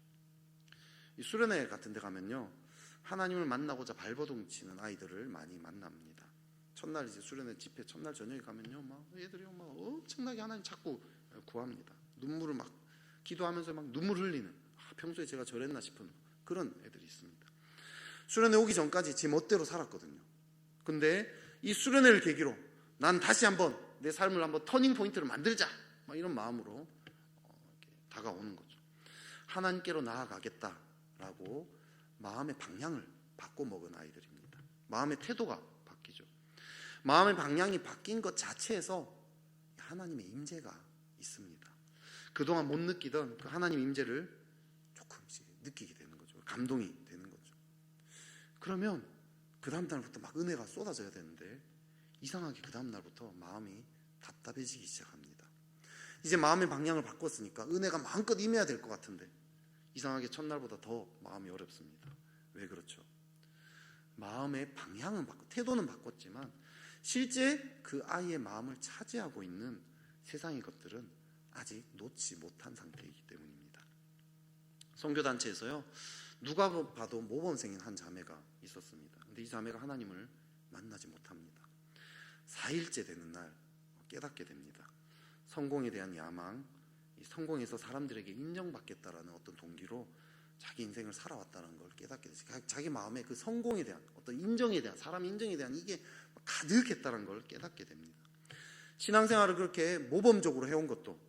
이 수련회 같은 데 가면요, 하나님을 만나고자 발버둥 치는 아이들을 많이 만납니다. 첫날 이제 수련회 집회 첫날 저녁에 가면요, 막 얘들이 막 엄청나게 하나님 찾고 구합니다. 눈물을 막 기도하면서 막 눈물 흘리는, 평소에 제가 저랬나 싶은 그런 애들이 있습니다. 수련회 오기 전까지 제 멋대로 살았거든요. 근데 이 수련회를 계기로 난 다시 한번 내 삶을 한번 터닝 포인트를 만들자, 막 이런 마음으로 다가오는 거죠. 하나님께로 나아가겠다라고 마음의 방향을 바꿔먹은 아이들입니다. 마음의 태도가 바뀌죠. 마음의 방향이 바뀐 것 자체에서 하나님의 임재가 있습니다. 그동안 못 느끼던 그 하나님의 임재를 조금씩 느끼게 되는 거죠. 감동이 되는 거죠. 그러면 그 다음 날부터 막 은혜가 쏟아져야 되는데 이상하게 그 다음 날부터 마음이 답답해지기 시작합니다. 이제 마음의 방향을 바꿨으니까 은혜가 마음껏 임해야 될 것 같은데 이상하게 첫날보다 더 마음이 어렵습니다. 왜 그렇죠? 마음의 방향은 바꿨고 태도는 바꿨지만 실제 그 아이의 마음을 차지하고 있는 세상의 것들은 아직 놓지 못한 상태이기 때문입니다. 선교단체에서요, 누가 봐도 모범생인 한 자매가 있었습니다. 근데 이 자매가 하나님을 만나지 못합니다. 4일째 되는 날 깨닫게 됩니다. 성공에 대한 야망, 이 성공해서 사람들에게 인정받겠다라는 어떤 동기로 자기 인생을 살아왔다는 걸 깨닫게 되죠. 자기 마음에 그 성공에 대한 어떤 인정에 대한, 사람 인정에 대한 이게 가득했다는 걸 깨닫게 됩니다. 신앙생활을 그렇게 모범적으로 해온 것도,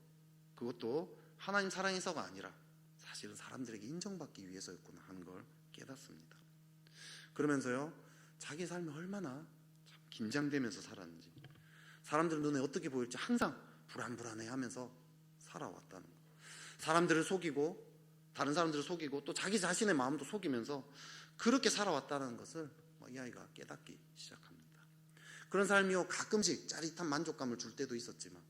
그것도 하나님 사랑해서가 아니라 사실은 사람들에게 인정받기 위해서였구나 하는 걸 깨닫습니다. 그러면서요, 자기 삶이 얼마나 참 긴장되면서 살았는지, 사람들 눈에 어떻게 보일지 항상 불안불안해하면서 살아왔다는 거. 사람들을 속이고, 다른 사람들을 속이고, 또 자기 자신의 마음도 속이면서 그렇게 살아왔다는 것을 이 아이가 깨닫기 시작합니다. 그런 삶이요, 가끔씩 짜릿한 만족감을 줄 때도 있었지만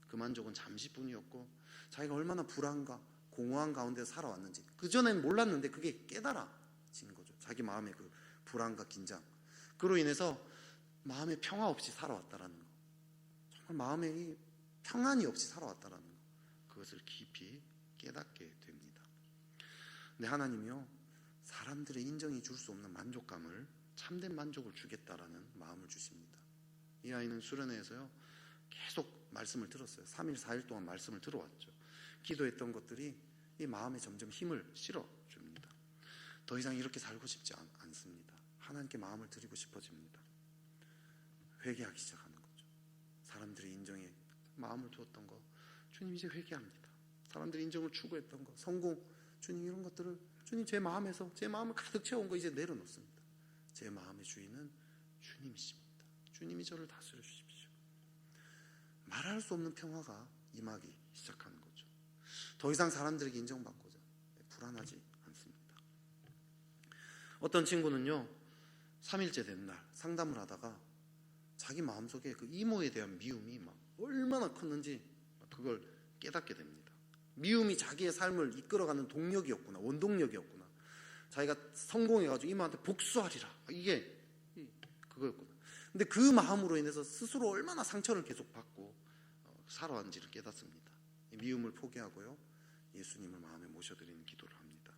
그 만족은 잠시뿐이었고, 자기가 얼마나 불안과 공허한 가운데 살아왔는지 그전엔 몰랐는데 그게 깨달아진 거죠. 자기 마음의 그 불안과 긴장, 그로 인해서 마음의 평화 없이 살아왔다라는 거, 정말 마음의 평안이 없이 살아왔다라는 거, 그것을 깊이 깨닫게 됩니다. 근데 하나님이요, 사람들의 인정이 줄 수 없는 만족감을, 참된 만족을 주겠다라는 마음을 주십니다. 이 아이는 수련회에서요 계속 말씀을 들었어요. 3일 4일 동안 말씀을 들어왔죠. 기도했던 것들이 이 마음에 점점 힘을 실어줍니다. 더 이상 이렇게 살고 싶지 않습니다. 하나님께 마음을 드리고 싶어집니다. 회개하기 시작하는 거죠. 사람들의 인정에 마음을 두었던 거, 주님 이제 회개합니다. 사람들의 인정을 추구했던 거, 성공, 주님 이런 것들을, 주님 제 마음에서, 제 마음을 가득 채운 거 이제 내려놓습니다. 제 마음의 주인은 주님이십니다. 주님이 저를 다스려 주십시오. 말할 수 없는 평화가 임하기 시작하는 거죠. 더 이상 사람들에게 인정받고자 불안하지 않습니다. 어떤 친구는요, 3일째 된 날 상담을 하다가 자기 마음속에 그 이모에 대한 미움이 막 얼마나 컸는지 그걸 깨닫게 됩니다. 미움이 자기의 삶을 이끌어가는 동력이었구나, 원동력이었구나. 자기가 성공해가지고 이모한테 복수하리라, 이게 그거였구나. 근데 그 마음으로 인해서 스스로 얼마나 상처를 계속 받고 살아왔는지를 깨닫습니다. 미움을 포기하고요, 예수님을 마음에 모셔드리는 기도를 합니다.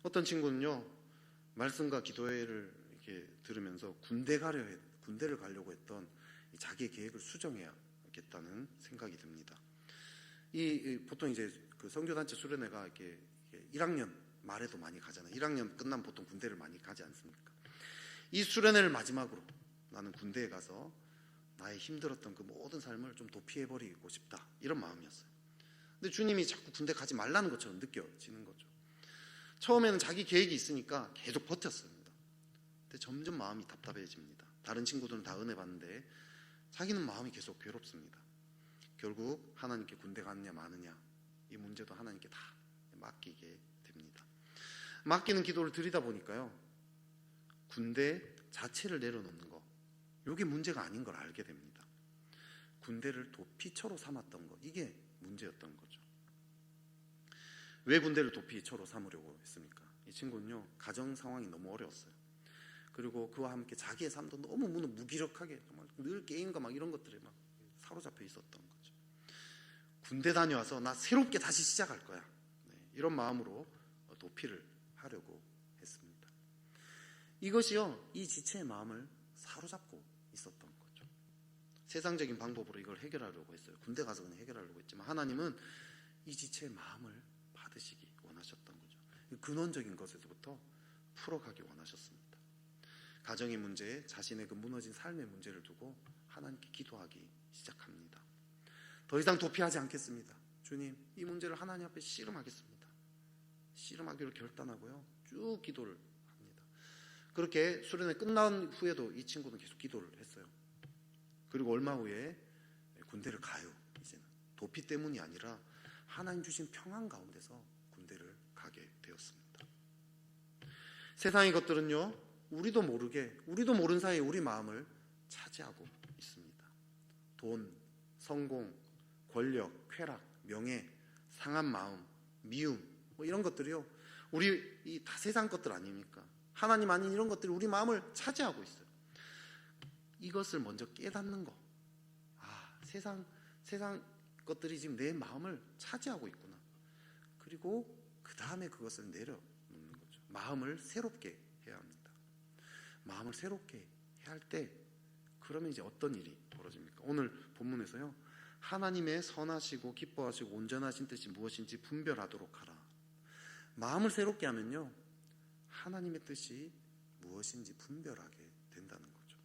어떤 친구는요, 말씀과 기도회를 이렇게 들으면서 군대를 가려고 했던 자기의 계획을 수정해야겠다는 생각이 듭니다. 보통 이제 그 선교단체 수련회가 이렇게 1학년 말에도 많이 가잖아요. 1학년 끝나면 보통 군대를 많이 가지 않습니까? 이 수련회를 마지막으로 나는 군대에 가서 나의 힘들었던 그 모든 삶을 좀 도피해버리고 싶다, 이런 마음이었어요. 근데 주님이 자꾸 군대 가지 말라는 것처럼 느껴지는 거죠. 처음에는 자기 계획이 있으니까 계속 버텼습니다. 근데 점점 마음이 답답해집니다. 다른 친구들은 다 은혜 받는데 자기는 마음이 계속 괴롭습니다. 결국 하나님께 군대 갔냐 마느냐, 이 문제도 하나님께 다 맡기게 됩니다. 맡기는 기도를 드리다 보니까요, 군대 자체를 내려놓는 거, 이게 문제가 아닌 걸 알게 됩니다. 군대를 도피처로 삼았던 거, 이게 문제였던 거죠. 왜 군대를 도피처로 삼으려고 했습니까? 이 친구는요, 가정 상황이 너무 어려웠어요. 그리고 그와 함께 자기의 삶도 너무 무기력하게 정말 늘 게임과 막 이런 것들에 막 사로잡혀 있었던 거죠. 군대 다녀와서 나 새롭게 다시 시작할 거야, 이런 마음으로 도피를 하려고 했습니다. 이것이요, 이 지체의 마음을 사로잡고 있었던 거죠. 세상적인 방법으로 이걸 해결하려고 했어요. 군대 가서 그냥 해결하려고 했지만 하나님은 이 지체의 마음을 받으시기 원하셨던 거죠. 근원적인 것에서부터 풀어가기 원하셨습니다. 가정의 문제, 자신의 그 무너진 삶의 문제를 두고 하나님께 기도하기 시작합니다. 더 이상 도피하지 않겠습니다. 주님, 이 문제를 하나님 앞에 씨름하겠습니다. 씨름하기로 결단하고요, 쭉 기도를 합니다. 그렇게 수련회 끝난 후에도 이 친구는 계속 기도를 했어요. 그리고 얼마 후에 군대를 가요. 이제는 도피 때문이 아니라 하나님 주신 평안 가운데서 군대를 가게 되었습니다. 세상의 것들은요, 우리도 모르는 사이에 우리 마음을 차지하고 있습니다. 돈, 성공, 권력, 쾌락, 명예, 상한 마음, 미움, 이런 것들이요, 우리 다 세상 것들 아닙니까? 하나님 아닌 이런 것들이 우리 마음을 차지하고 있어요. 이것을 먼저 깨닫는 거, 세상 것들이 지금 내 마음을 차지하고 있구나. 그리고 그 다음에 그것을 내려놓는 거죠. 마음을 새롭게 해야 합니다. 마음을 새롭게 해야 할 때, 그러면 이제 어떤 일이 벌어집니까? 오늘 본문에서요, 하나님의 선하시고 기뻐하시고 온전하신 뜻이 무엇인지 분별하도록 하라. 마음을 새롭게 하면요, 하나님의 뜻이 무엇인지 분별하게 된다는 거죠.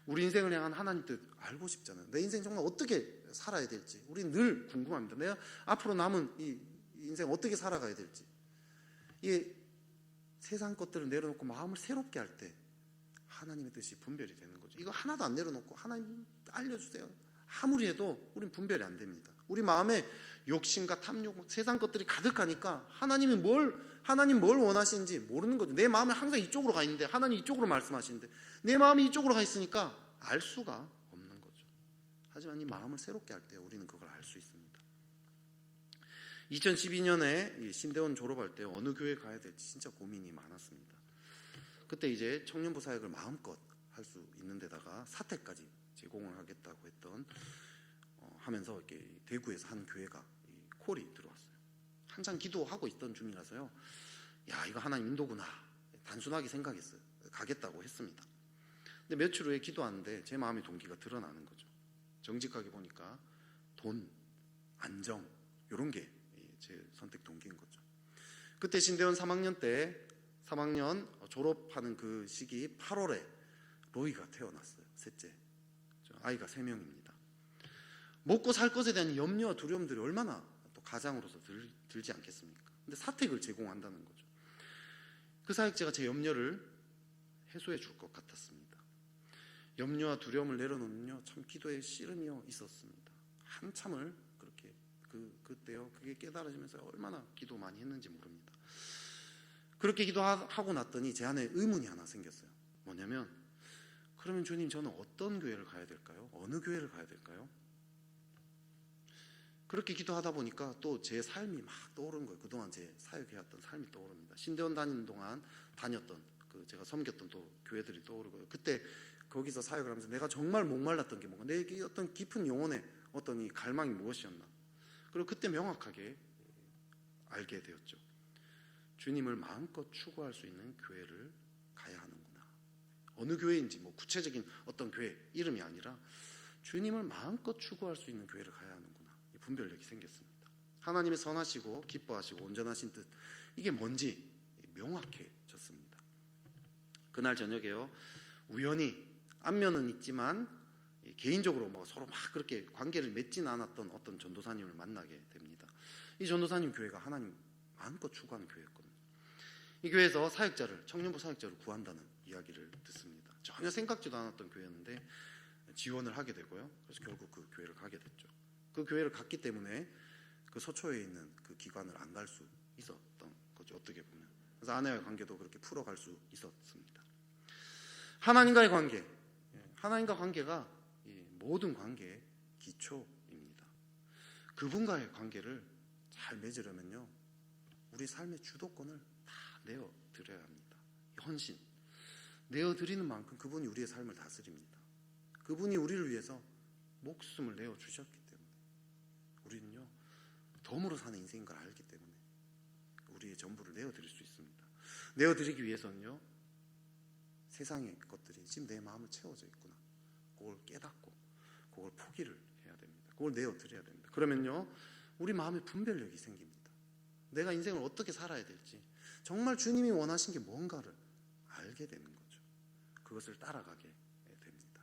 우리 인생을 향한 하나님 뜻 알고 싶잖아요. 내 인생 정말 어떻게 살아야 될지 우리는 늘 궁금합니다. 내가 앞으로 남은 이 인생 어떻게 살아가야 될지. 이 세상 것들을 내려놓고 마음을 새롭게 할 때 하나님의 뜻이 분별이 되는 거죠. 이거 하나도 안 내려놓고 하나님 알려주세요 아무리 해도 우린 분별이 안 됩니다. 우리 마음에 욕심과 탐욕, 세상 것들이 가득하니까 하나님 뭘 원하시는지 모르는 거죠. 내 마음이 항상 이쪽으로 가 있는데 하나님 이쪽으로 말씀하시는데 내 마음이 이쪽으로 가 있으니까 알 수가 없는 거죠. 하지만 이 마음을 새롭게 할 때 우리는 그걸 알 수 있습니다. 2012년에 신대원 졸업할 때 어느 교회 가야 될지 진짜 고민이 많았습니다. 그때 이제 청년부 사역을 마음껏 할 수 있는 데다가 사택까지 제공을 하겠다고 하면서 이렇게 대구에서 한 교회가 콜이 들어왔어요. 한참 기도하고 있던 중이라서요, 야, 이거 하나님 인도구나 단순하게 생각했어요. 가겠다고 했습니다. 근데 며칠 후에 기도하는데 제 마음의 동기가 드러나는 거죠. 정직하게 보니까 돈, 안정 이런 게 제 선택 동기인 거죠. 그때 신대원 3학년 졸업하는 그 시기 8월에 로이가 태어났어요. 셋째. 아이가 3명입니다. 먹고 살 것에 대한 염려와 두려움들이 얼마나 또 가장으로서 들지 않겠습니까? 근데 사택을 제공한다는 거죠. 그 사역자가 제 염려를 해소해 줄 것 같았습니다. 염려와 두려움을 내려놓으면요, 참 기도에 씨름이 있었습니다. 한참을 그렇게 그때요, 그게 깨달아지면서 얼마나 기도 많이 했는지 모릅니다. 그렇게 기도하고 났더니 제 안에 의문이 하나 생겼어요. 뭐냐면, 그러면 주님, 저는 어떤 교회를 가야 될까요? 어느 교회를 가야 될까요? 그렇게 기도하다 보니까 또 제 삶이 막 떠오르는 거예요. 그동안 제 사역해왔던 삶이 떠오릅니다. 신대원 다니는 동안 다녔던 제가 섬겼던 또 교회들이 떠오르고요. 그때 거기서 사역을 하면서 내가 정말 목말랐던 게 뭔가, 내 어떤 깊은 영혼의 어떤 이 갈망이 무엇이었나. 그리고 그때 명확하게 알게 되었죠. 주님을 마음껏 추구할 수 있는 교회를 가야 하는구나. 어느 교회인지 뭐 구체적인 어떤 교회 이름이 아니라 주님을 마음껏 추구할 수 있는 교회를 가야 하는구나. 이 분별력이 생겼습니다. 하나님의 선하시고 기뻐하시고 온전하신 뜻, 이게 뭔지 명확해졌습니다. 그날 저녁에요, 우연히 안면은 있지만 개인적으로 뭐 서로 막 그렇게 관계를 맺지는 않았던 어떤 전도사님을 만나게 됩니다. 이 전도사님 교회가 하나님 마음껏 추구하는 교회였거든요. 이 교회에서 청년부 사역자를 구한다는 이야기를 듣습니다. 전혀 생각지도 않았던 교회였는데 지원을 하게 되고요. 그래서 결국 그 교회를 가게 됐죠. 그 교회를 갔기 때문에 그 서초에 있는 그 기관을 안 갈 수 있었던 거죠, 어떻게 보면. 그래서 아내와의 관계도 그렇게 풀어갈 수 있었습니다. 하나님과의 관계가 모든 관계의 기초입니다. 그분과의 관계를 잘 맺으려면요, 우리 삶의 주도권을 다 내어드려야 합니다. 헌신, 내어드리는 만큼 그분이 우리의 삶을 다스립니다. 그분이 우리를 위해서 목숨을 내어주셨기 때문에 우리는요, 덤으로 사는 인생인 걸 알기 때문에 우리의 전부를 내어드릴 수 있습니다. 내어드리기 위해서는요, 세상의 것들이 지금 내 마음을 채워져 있구나, 그걸 깨닫고 그걸 포기를 해야 됩니다. 그걸 내어드려야 됩니다. 그러면요, 우리 마음에 분별력이 생깁니다. 내가 인생을 어떻게 살아야 될지, 정말 주님이 원하신 게 뭔가를 알게 되는 거죠. 그것을 따라가게 됩니다.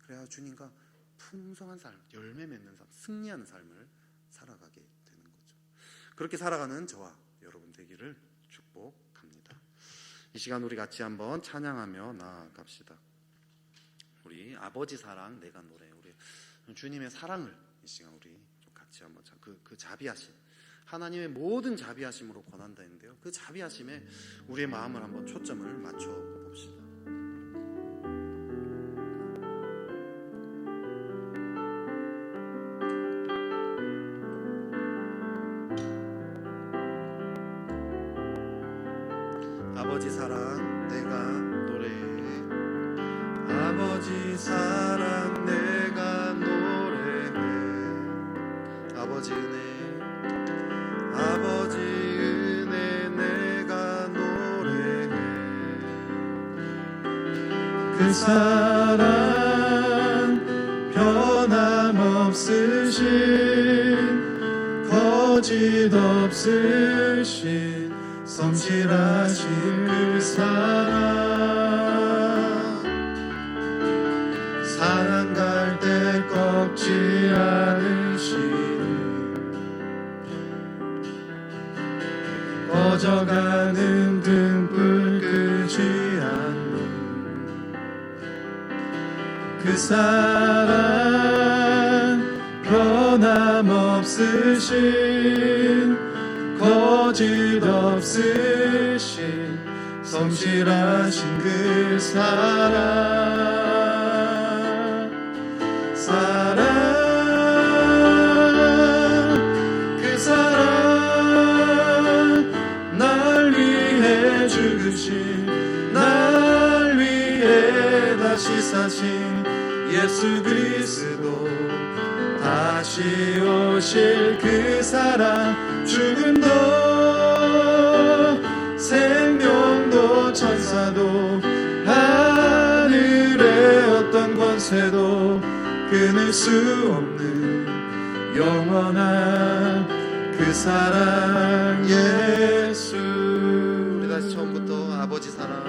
그래야 주님과 풍성한 삶, 열매 맺는 삶, 승리하는 삶을 살아가게 되는 거죠. 그렇게 살아가는 저와 여러분 되기를 축복합니다. 이 시간 우리 같이 한번 찬양하며 나아갑시다. 우리 아버지 사랑 내가 노래, 우리 주님의 사랑을 이 시간 우리 좀 같이 한번 그 자비하심, 하나님의 모든 자비하심으로 권한다 했는데요, 그 자비하심에 우리의 마음을 한번 초점을 맞춰 봅시다. 아버지 사랑 내가 노래해, 아버지 사랑 내가 노래해, 아버지 은혜, 아버지 은혜 내가 노래해. 그 사랑 변함없으신 거짓 거짓 없으신 성실하신 그 사랑 갈 때 꺾지 않으시는 꺼져가는 등불 끄지 않는 그 사랑 변함없으신 거짓 없으신 성실하신 그 그 사랑 날 위해 죽으신 날 위해 다시 사신 예수 그리스도 다시 오실 그 사랑 죽음도 생명도 천사도 하늘의 어떤 권세도 끊을 수 없는 영원한 그 사랑 예수. 우리 다시 처음부터 아버지 사랑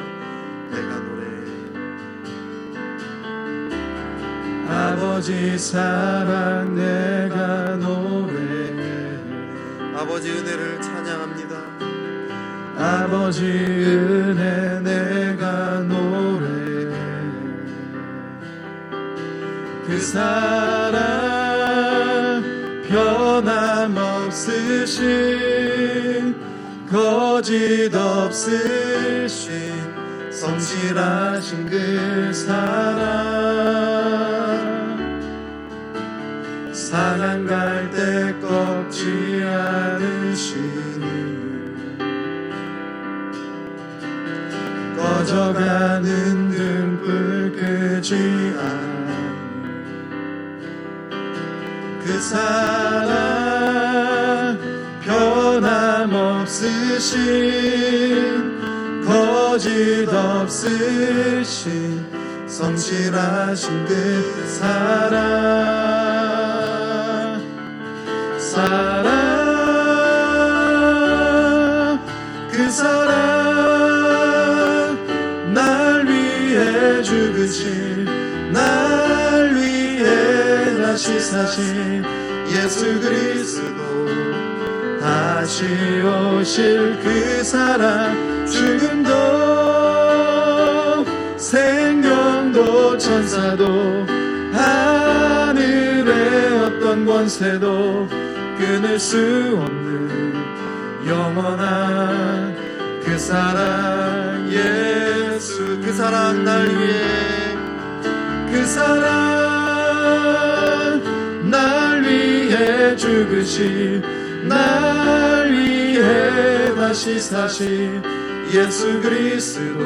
내가 노래해. 아버지 사랑 내가 노래해. 아버지 은혜를 찬양합니다. 아버지 은혜 내가 노래해. 그 사랑 변함없으신 거짓 없으신 성실하신 그 사랑 갈 때 꺾지 않으시는 꺼져가는 등불 끄지 않는 그 사랑 변함없으신 거짓 없으신 성실하신 그 그 사랑 날 위해 죽으신 날 위해 다시 사신 예수 그리스도 다시 오실 그 사랑 죽음도 생명도 천사도 하늘의 어떤 권세도 끊을 수 없는 영원한 그 사랑 예수. 그 사랑 날 위해 그 사랑 날 위해 죽으신 날 위해 다시 사신 예수 그리스도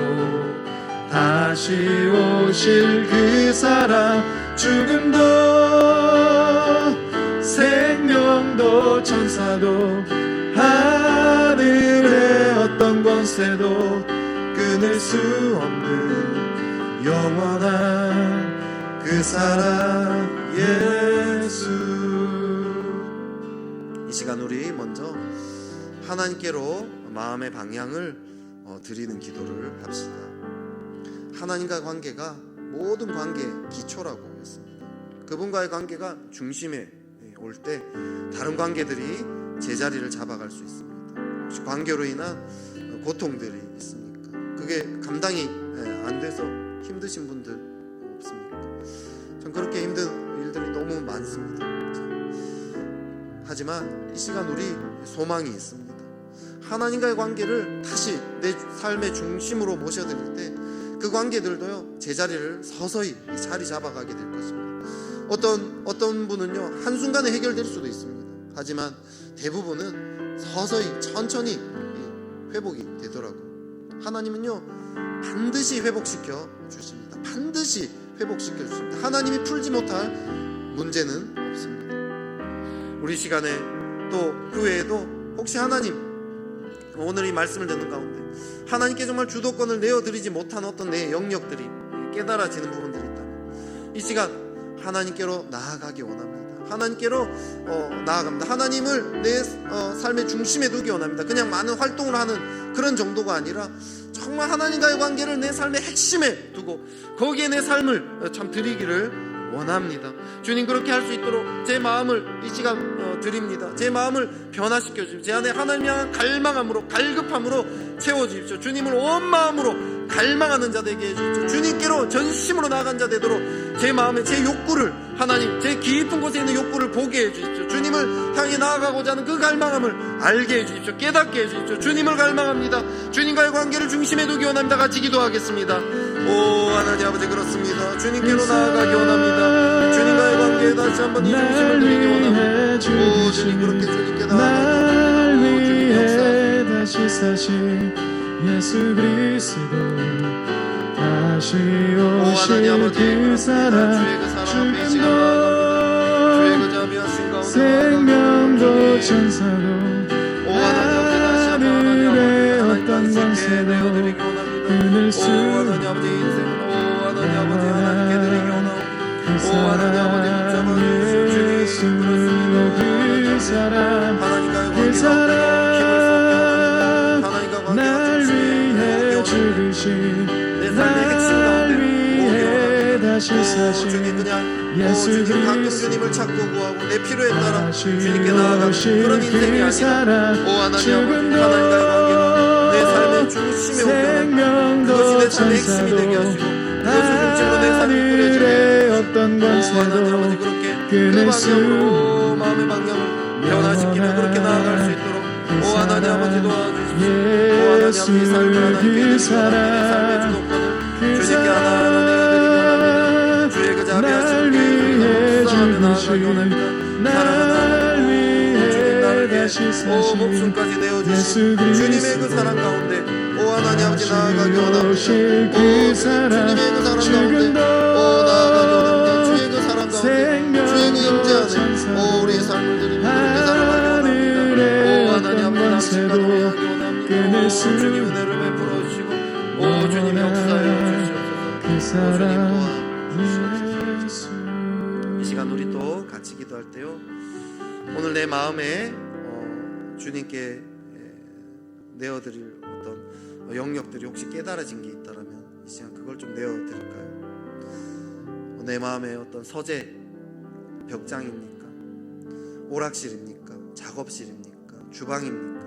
다시 오실 그 사랑 죽음도 생명도 천사도 하늘의 어떤 권세도 끊을 수 없는 영원한 그 사랑 예수. 이 시간 우리 먼저 하나님께로 마음의 방향을 드리는 기도를 합시다. 하나님과 관계가 모든 관계의 기초라고 했습니다. 그분과의 관계가 중심에 올 때 다른 관계들이 제자리를 잡아갈 수 있습니다. 혹시 관계로 인한 고통들이 있습니까? 그게 감당이 안 돼서 힘드신 분들 없습니까? 전 그렇게 힘든 일들이 너무 많습니다. 하지만 이 시간 우리 소망이 있습니다. 하나님과의 관계를 다시 내 삶의 중심으로 모셔드릴 때 그 관계들도요 제자리를 서서히 자리 잡아가게 될 것입니다. 어떤 분은요 한순간에 해결될 수도 있습니다. 하지만 대부분은 서서히 천천히 회복이 되더라고요. 하나님은요 반드시 회복시켜 주십니다. 반드시 회복시켜 주십니다. 하나님이 풀지 못할 문제는 없습니다. 우리 시간에 또 그 외에도 혹시 하나님 오늘 이 말씀을 듣는 가운데 하나님께 정말 주도권을 내어드리지 못한 어떤 내 영역들이 깨달아지는 부분들이 있다면 이 시간 하나님께로 나아가기 원합니다. 하나님께로 나아갑니다. 하나님을 내 삶의 중심에 두기 원합니다. 그냥 많은 활동을 하는 그런 정도가 아니라 정말 하나님과의 관계를 내 삶의 핵심에 두고 거기에 내 삶을 참 드리기를 원합니다. 주님, 그렇게 할 수 있도록 제 마음을 이 시간 드립니다. 제 마음을 변화시켜 주십시오. 제 안에 하나님 향한 갈망함으로, 갈급함으로 채워 주십시오. 주님을 온 마음으로 갈망하는 자 되게 해주십시오. 주님께로 전심으로 나아간 자 되도록 제 마음에 제 욕구를, 하나님 제 깊은 곳에 있는 욕구를 보게 해주십시오. 주님을 향해 나아가고자 하는 그 갈망함을 알게 해주십시오. 깨닫게 해주십시오. 주님을 갈망합니다. 주님과의 관계를 중심에 두기 원합니다. 같이 기도하겠습니다. 오 하나님 아버지, 그렇습니다. 주님께로 나아가기 원합니다. 주님과의 관계에 다시 한번 이 중심을 드리기 원합니다. 오 주님, 그렇게 주님께 나아가기 원합니다. 오 주님 역사하시고 다시 사신 예수 그리스도 다시 오실 그 사랑, 죽음도 생명도 천사도 하늘의 어떤 권세도 끊을 수 없는 그 사랑, 예수 그 사랑, 그 사랑 날 위해 죽으신, 날 위해 다시 사신 예수 가끔 그리스도 주님을 찾고 구하고 내 필요에 따라 주님께 나아가는 그런 인생이 아니라 오 하나님 아버지, 하나님과의 관계가 내 삶의 중심에 오면 그것이 내 삶의 핵심이 되게 하시고 그것을 중심으로 내 삶이 꾸려지게 하시고 오 하나님 아버지, 그렇게 그 방향으로 마음의 방향을 변화시키며 그렇게 나아갈 수 있도록 오 하나님 아버지 도와주십시오. 오 하나님 아버지, 이 삶을 하나님께 드리고 내 삶의 주도권을 주님께 하나하나 내어드리고 원합니다. 주의 그 자비하신 그 역사하며 나아가기 원합니다. 사랑하는 주님, 나를 위해 목숨까지 내어주신 주님의 그 사랑 가운데 오 하나님 아버지 나아가기 원합니다. 오 주님의 그 사랑 가운데 오 나아가기 원합니다. 주의 그 사랑 가운데 주의 그 임재 안에 오 우리의 삶을 드리며 그렇게 살아가기 원합니다. 오 하나님 아버지, 당신과 동행하기 원합니다. 오 주님 은혜를 베풀어 주시고 오 주님 역사해 주시옵소서. 오 주님 도와주시옵소서. 이 시간 우리 또 같이 기도할 때요, 오늘 내 마음에 주님께 내어드릴 어떤 영역들이 혹시 깨달아진 게 있다면 이 시간 그걸 좀 내어드릴까요? 내 마음에 어떤 서재, 벽장입니까? 오락실입니까? 작업실입니까? 주방입니까?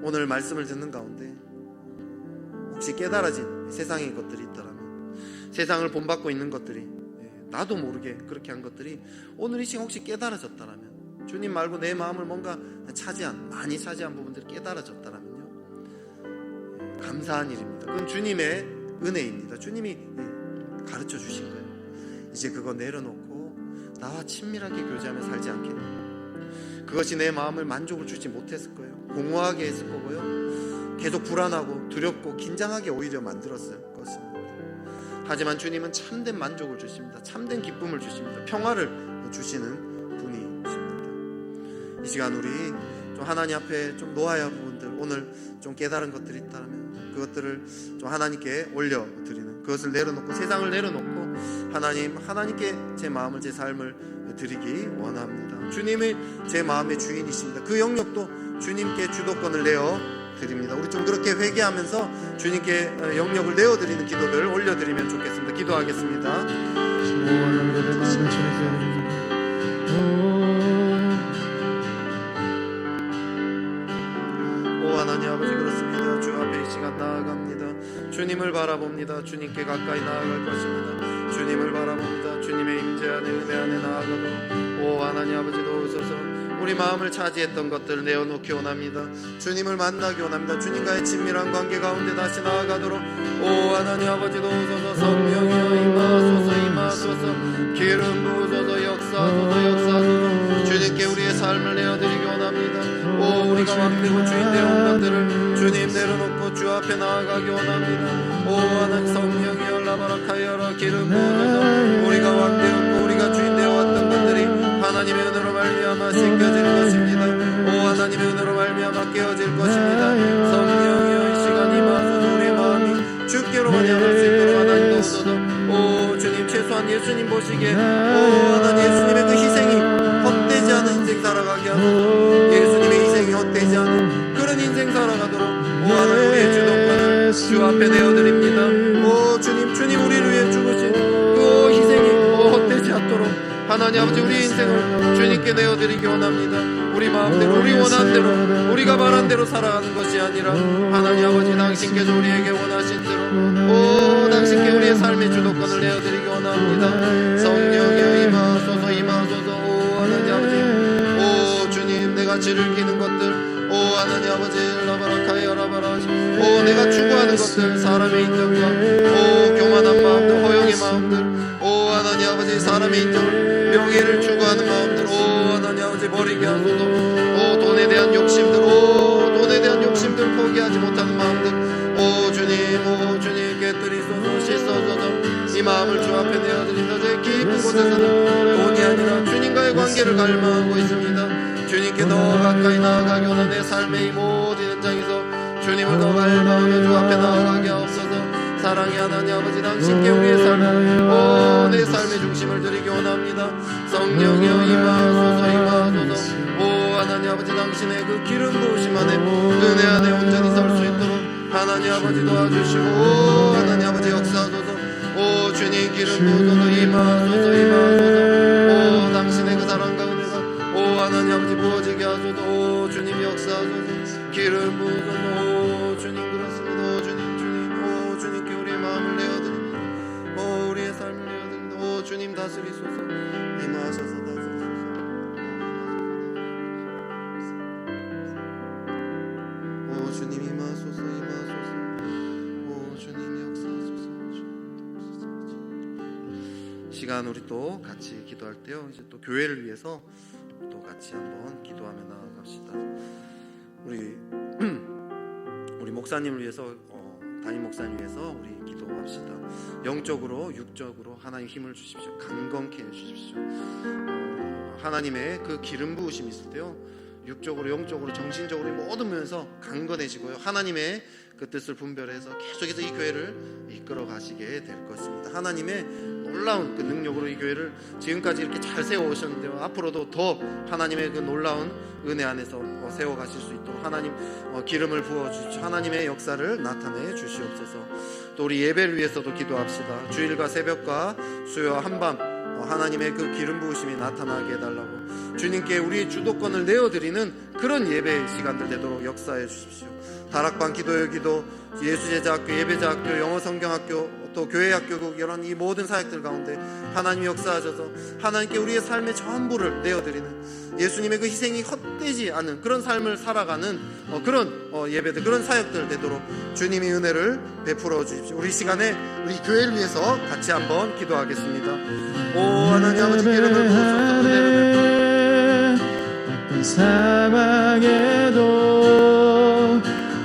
오늘 말씀을 듣는 가운데 혹시 깨달아진 세상의 것들이 있다면, 세상을 본받고 있는 것들이, 나도 모르게 그렇게 한 것들이 오늘 이 시간 혹시 깨달아졌다면, 주님 말고 내 마음을 뭔가 많이 차지한 부분들이 깨달아졌다면요, 감사한 일입니다. 그건 주님의 은혜입니다. 주님이 가르쳐 주신 거예요. 이제 그거 내려놓고 나와 친밀하게 교제하며 살지 않겠냐. 그것이 내 마음을 만족을 주지 못했을 거예요. 공허하게 했을 거고요. 계속 불안하고 두렵고 긴장하게 오히려 만들었을 것입니다. 하지만 주님은 참된 만족을 주십니다. 참된 기쁨을 주십니다. 평화를 주시는 분이십니다. 이 시간 우리 좀 하나님 앞에 좀 놓아야 할 부분들, 오늘 좀 깨달은 것들이 있다면 그것들을 좀 하나님께 올려드리는, 그것을 내려놓고 세상을 내려놓고 하나님께 제 마음을, 제 삶을 드리기 원합니다. 주님이 제 마음의 주인이십니다. 그 영역도 주님께 주도권을 내어 드립니다. 우리 좀 그렇게 회개하면서 주님께 영역을 내어드리는 기도를 올려드리면 좋겠습니다. 기도하겠습니다. 오 하나님 아버지, 그렇습니다. 주 앞에 이 시간 나아갑니다. 주님을 바라봅니다. 주님께 가까이 나아갈 것입니다. 주님을 바라봅니다. 주님의 임재 안에, 은혜 안에 나아가도록 오 하나님 아버지 도우소서. 우리 마음을 차지했던 것들을 내어놓기 원합니다. 주님을 만나기 원합니다. 주님과의 친밀한 관계 가운데 다시 나아가도록 오 하나님 아버지 도우소서. 성령이여 임하소서, 임하소서. 기름 부으소서, 역사소서. 주님께 우리의 삶을 내어드리기 원합니다. 오 우리가 왕되고 주인되어 온 것들을 주님 내려놓고 주 앞에 나아가기 원합니다. 오 하나님 성령이여 라바라카이어라. 기름 부으소서. 우리가 왕되었고 우리가 주인되어 왔던 것들이 하나님의 은혜로 말미암아 씻겨질 것입니다. 오 하나님의 은혜로 말미암아 깨어질 것입니다. 성령이여 이 시간 임하소서. 우리의 마음이 주께로만 향할 수 있도록 하나님 도우소서. 오 주님, 최소한 예수님 보시기에 오 하나님 예수님의 그 희생이 하나님 아버지 우리 인생을 주님께 내어드리기 원합니다. 우리 마음대로 우리 원하는 대로 우리가 말한 대로 살아가는 것이 아니라 하나님 아버지 당신께서 우리에게 원하신 대로 당신께 우리의 삶의 주도권을 내어드리기 원합니다. 성령이여 임하소서 임하소서. 하나님 아버지 주님 내가 질을 기는 것들 하나님 아버지 라바라카이어 라바라 내가 추구하는 것들 사람의 인정과 교만한 마음들 허영의 마음들 하나님 아버지 사람의 인정을 명예를 추구하는 마음들 하나님 아버지 버리게 하소서. 돈에 대한 욕심들 돈에 대한 욕심들 포기하지 못하는 마음들 주님 깨뜨리소서 씻어소서. 이 마음을 주 앞에 내어드린다. 제 깊은 곳에서는 돈이 아니라 주님과의 관계를 갈망하고 있습니다. 주님께 더 가까이 나아가기 원하는 내 삶의 이 모든 현장에서 주님을 더 갈망하며 주 앞에 나아가게 하옵소서. 사랑의 하나님 아버지 당신께 우리의 삶 내 삶의 중심을 드리기 원합니다. 성령이여 임하소서 임하소서. 하나님 아버지 당신의 그 기름 부으심 안에 은혜 안에 온전히 설 수 있도록 하나님 아버지 도와주시고 하나님 아버지 역사하소서. 주님 기름 부으소서 임하소서 임하소서. 당신의 그 사랑과 은혜가 하나님 아버지 부어지게 하소서. 주님 역사하소서. 기름 부으소서. 주님 그렇습니다. 주님께 우리의 마음을 내어드립니다. 우리의 삶을 내어드립니다. 주님 다스리소서. 임하소서 다스리소서. 주님 임하소서 임하소서. 주님 역사하소서. 시간 우리 또 같이 기도할 때요 이제 또 교회를 위해서 또 같이 한번 기도하며 나아갑시다. 우리 목사님을 위해서 담임 목사님 위해서 우리 기도합시다. 영적으로 육적으로 하나님 힘을 주십시오. 강건케 해주십시오. 하나님의 그 기름 부으심이 있을 때요 육적으로 영적으로 정신적으로 모든 면에서 강건해지고요 하나님의 그 뜻을 분별해서 계속해서 이 교회를 이끌어 가시게 될 것입니다. 하나님의 놀라운 그 능력으로 이 교회를 지금까지 이렇게 잘 세워오셨는데요 앞으로도 더 하나님의 그 놀라운 은혜 안에서 세워가실 수 있도록 하나님 기름을 부어주십시오. 하나님의 역사를 나타내 주시옵소서. 또 우리 예배를 위해서도 기도합시다. 주일과 새벽과 수요와 한밤 하나님의 그 기름 부으심이 나타나게 해달라고 주님께 우리의 주도권을 내어드리는 그런 예배 시간들 되도록 역사해 주십시오. 다락방 기도요 기도 예수제자학교 예배자학교 영어성경학교 또 교회학교국 이런 이 모든 사역들 가운데 하나님 역사하셔서 하나님께 우리의 삶의 전부를 내어드리는 예수님의 그 희생이 헛되지 않은 그런 삶을 살아가는 그런 예배들 그런 사역들 되도록 주님이 은혜를 베풀어 주십시오. 우리 시간에 우리 교회를 위해서 같이 한번 기도하겠습니다. 하나님 아버지 기름을 부어서 은혜를 어떤 상황에도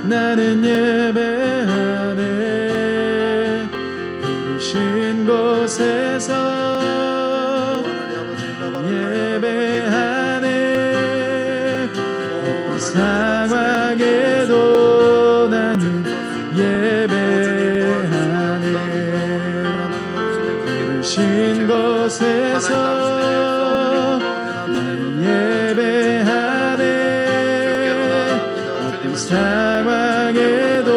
나는 예배하네. 부르신 곳에서 예배하네. 어떤 상황에도 나는 예배하네. 부르신 곳에서 상황에도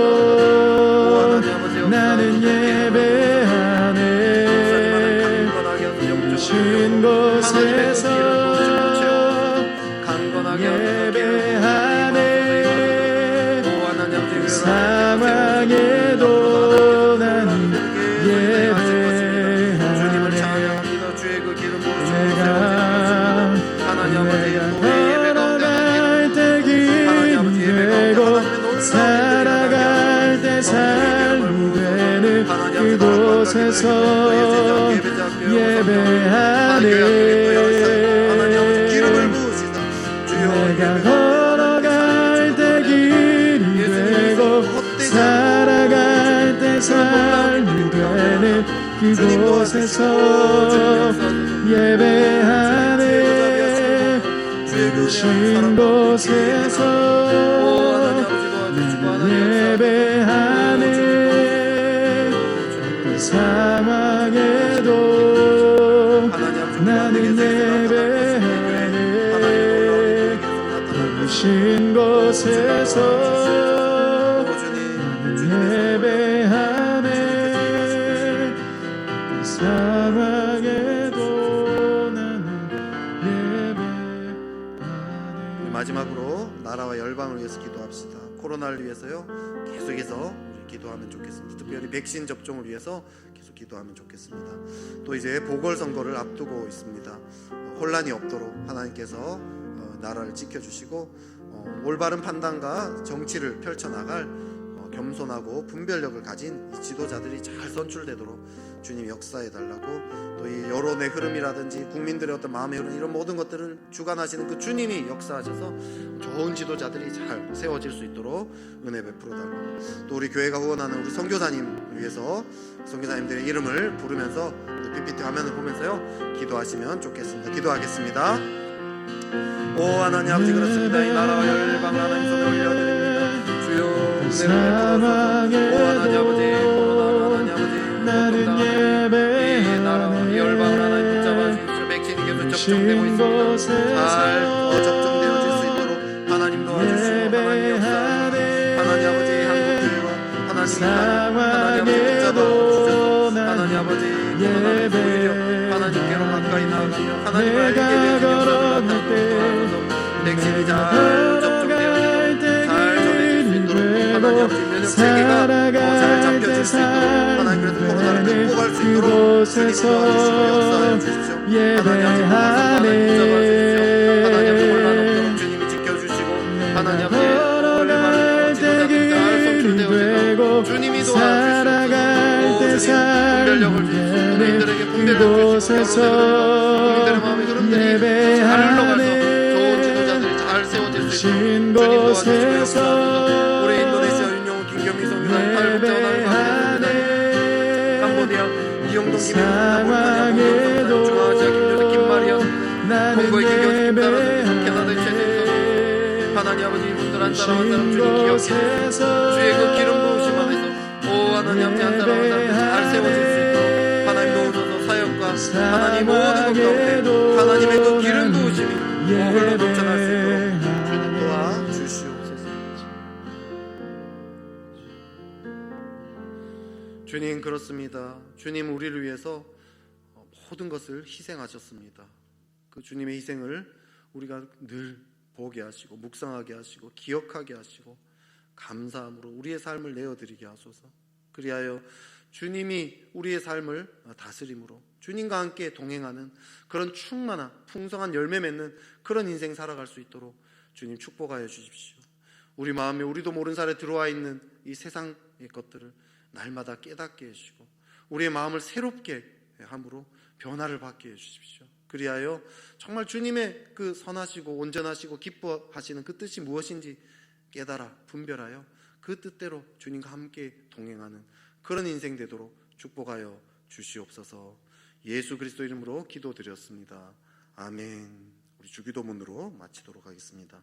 나는 예배하네. 주신 곳에서 예배하네. 상황에도 나는 예배하네. 걸어갈 때 길 되고 살아갈 때 삶이 되는 그곳에서 예배하네. 내가 걸어갈 때 길이 되고 살아갈 때 삶이 되는 그곳에서 예배하네. 주신 곳에서 예배하네. 어떤 상황에도 나는 예배하네. 부르신 곳에서 예배하네. 어떤 상황에도 나는 마지막으로 나라와 열방을 위해서 기도합시다. 코로나를 위해서요 계속해서 우리 기도하면 좋겠습니다. 특별히 백신 접종을 위해서 계속 기도하면 좋겠습니다. 또 이제 보궐선거를 앞두고 있습니다. 혼란이 없도록 하나님께서 나라를 지켜주시고 올바른 판단과 정치를 펼쳐나갈 겸손하고 분별력을 가진 이 지도자들이 잘 선출되도록 주님 역사해달라고, 또 이 여론의 흐름이라든지 국민들의 어떤 마음의 흐름, 이런 모든 것들을 주관하시는 그 주님이 역사하셔서 좋은 지도자들이 잘 세워질 수 있도록 은혜 베풀어달라고, 또 우리 교회가 후원하는 우리 선교사님 위해서 선교사님들의 이름을 부르면서 PPT 화면을 보면서요 기도하시면 좋겠습니다. 기도하겠습니다. 오 하나님 아버지, 그렇습니다. 이 나라와 열방 하나님 손에 올려드립니다. 주여 은혜를 베풀어서, 오 하나님 아버지, 코로나로 하나님 아버지 나는 예배하네. 이 나라와 열방을 하나님 붙잡아 주십시오. 백신이 계속 접종되고 있습니다. 잘 접종되어질 수 있도록 하나님 도와주시고 하나님 역사하소서. 하나님 아버지 한국교회와 하나님 하나님 아버지 붙잡아 주셔서 하나님 아버지 코로나를 오히려 하나님께로 가까이 나아가며 하나님을 알게 되는 역사를 나타내소서. 백신이 잘 접종되어지고 잘 전해질 수 있도록 하나님 아버지 면역 체계가 잘 잡혀질 수 있도록 하나님, 그래서 코로나를 극복할 수 있도록 주님 도와주시고 역사하여 주십시오. 하나님 아버지 하나님 붙잡아 주십시오. 하나님 아버지 혼란 없도록 주님이 지켜주시고 하나님 아버지 올바른 지도자들이 잘 선출되어지도록 주님이 도와주시옵소서. 주님 분별력을 주십시오. 국민들에게 분별력을 주시고 국민들의 마음의 흐름들이 잘 흘러가서 좋은 지도자들이 잘 세워질 수 있도록 주님 도와주시고 역사하소서. 우리 인도네시아 윤영호 김경미 선교사님, 탈북자 원하는 캄보디아 이영동 김영훈 몰타냐 중앙아시아 김요셉 김마리아 콩고의 김경수 김따라 캐나다의 최세선 하나님 아버지 이분들 한 사람 한 사람 주님 기억해 주의 그 기름 부으심 안에서 오 하나님 아버지 한 사람 한 사람 잘 세워질 수 있도록 하나님 도우소서. 사역과 하나님 모든 것 가운데 하나님의 그 기름 부으심이 흘러 넘쳐날 수 있도록 주님 도와주시옵소서. 주님 그렇습니다. 주님 우리를 위해서 모든 것을 희생하셨습니다. 그 주님의 희생을 우리가 늘 보게 하시고 묵상하게 하시고 기억하게 하시고 감사함으로 우리의 삶을 내어드리게 하소서. 그리하여 주님이 우리의 삶을 다스림으로 주님과 함께 동행하는 그런 충만한 풍성한 열매 맺는 그런 인생 살아갈 수 있도록 주님 축복하여 주십시오. 우리 마음에 우리도 모른 사이에 들어와 있는 이 세상의 것들을 날마다 깨닫게 해주시고 우리의 마음을 새롭게 함으로 변화를 받게 해주십시오. 그리하여 정말 주님의 그 선하시고 온전하시고 기뻐하시는 그 뜻이 무엇인지 깨달아 분별하여 그 뜻대로 주님과 함께 동행하는 그런 인생 되도록 축복하여 주시옵소서. 예수 그리스도 이름으로 기도드렸습니다. 아멘. 우리 주기도문으로 마치도록 하겠습니다.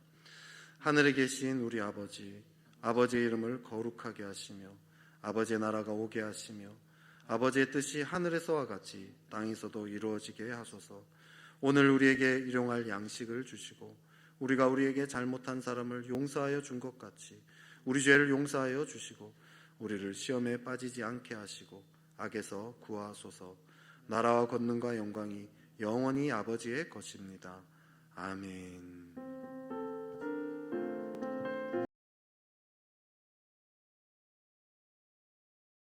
하늘에 계신 우리 아버지, 아버지의 이름을 거룩하게 하시며 아버지의 나라가 오게 하시며 아버지의 뜻이 하늘에서와 같이 땅에서도 이루어지게 하소서. 오늘 우리에게 일용할 양식을 주시고 우리가 우리에게 잘못한 사람을 용서하여 준 것 같이 우리 죄를 용서하여 주시고 우리를 시험에 빠지지 않게 하시고 악에서 구하소서. 나라와 권능과 영광이 영원히 아버지의 것입니다. 아멘.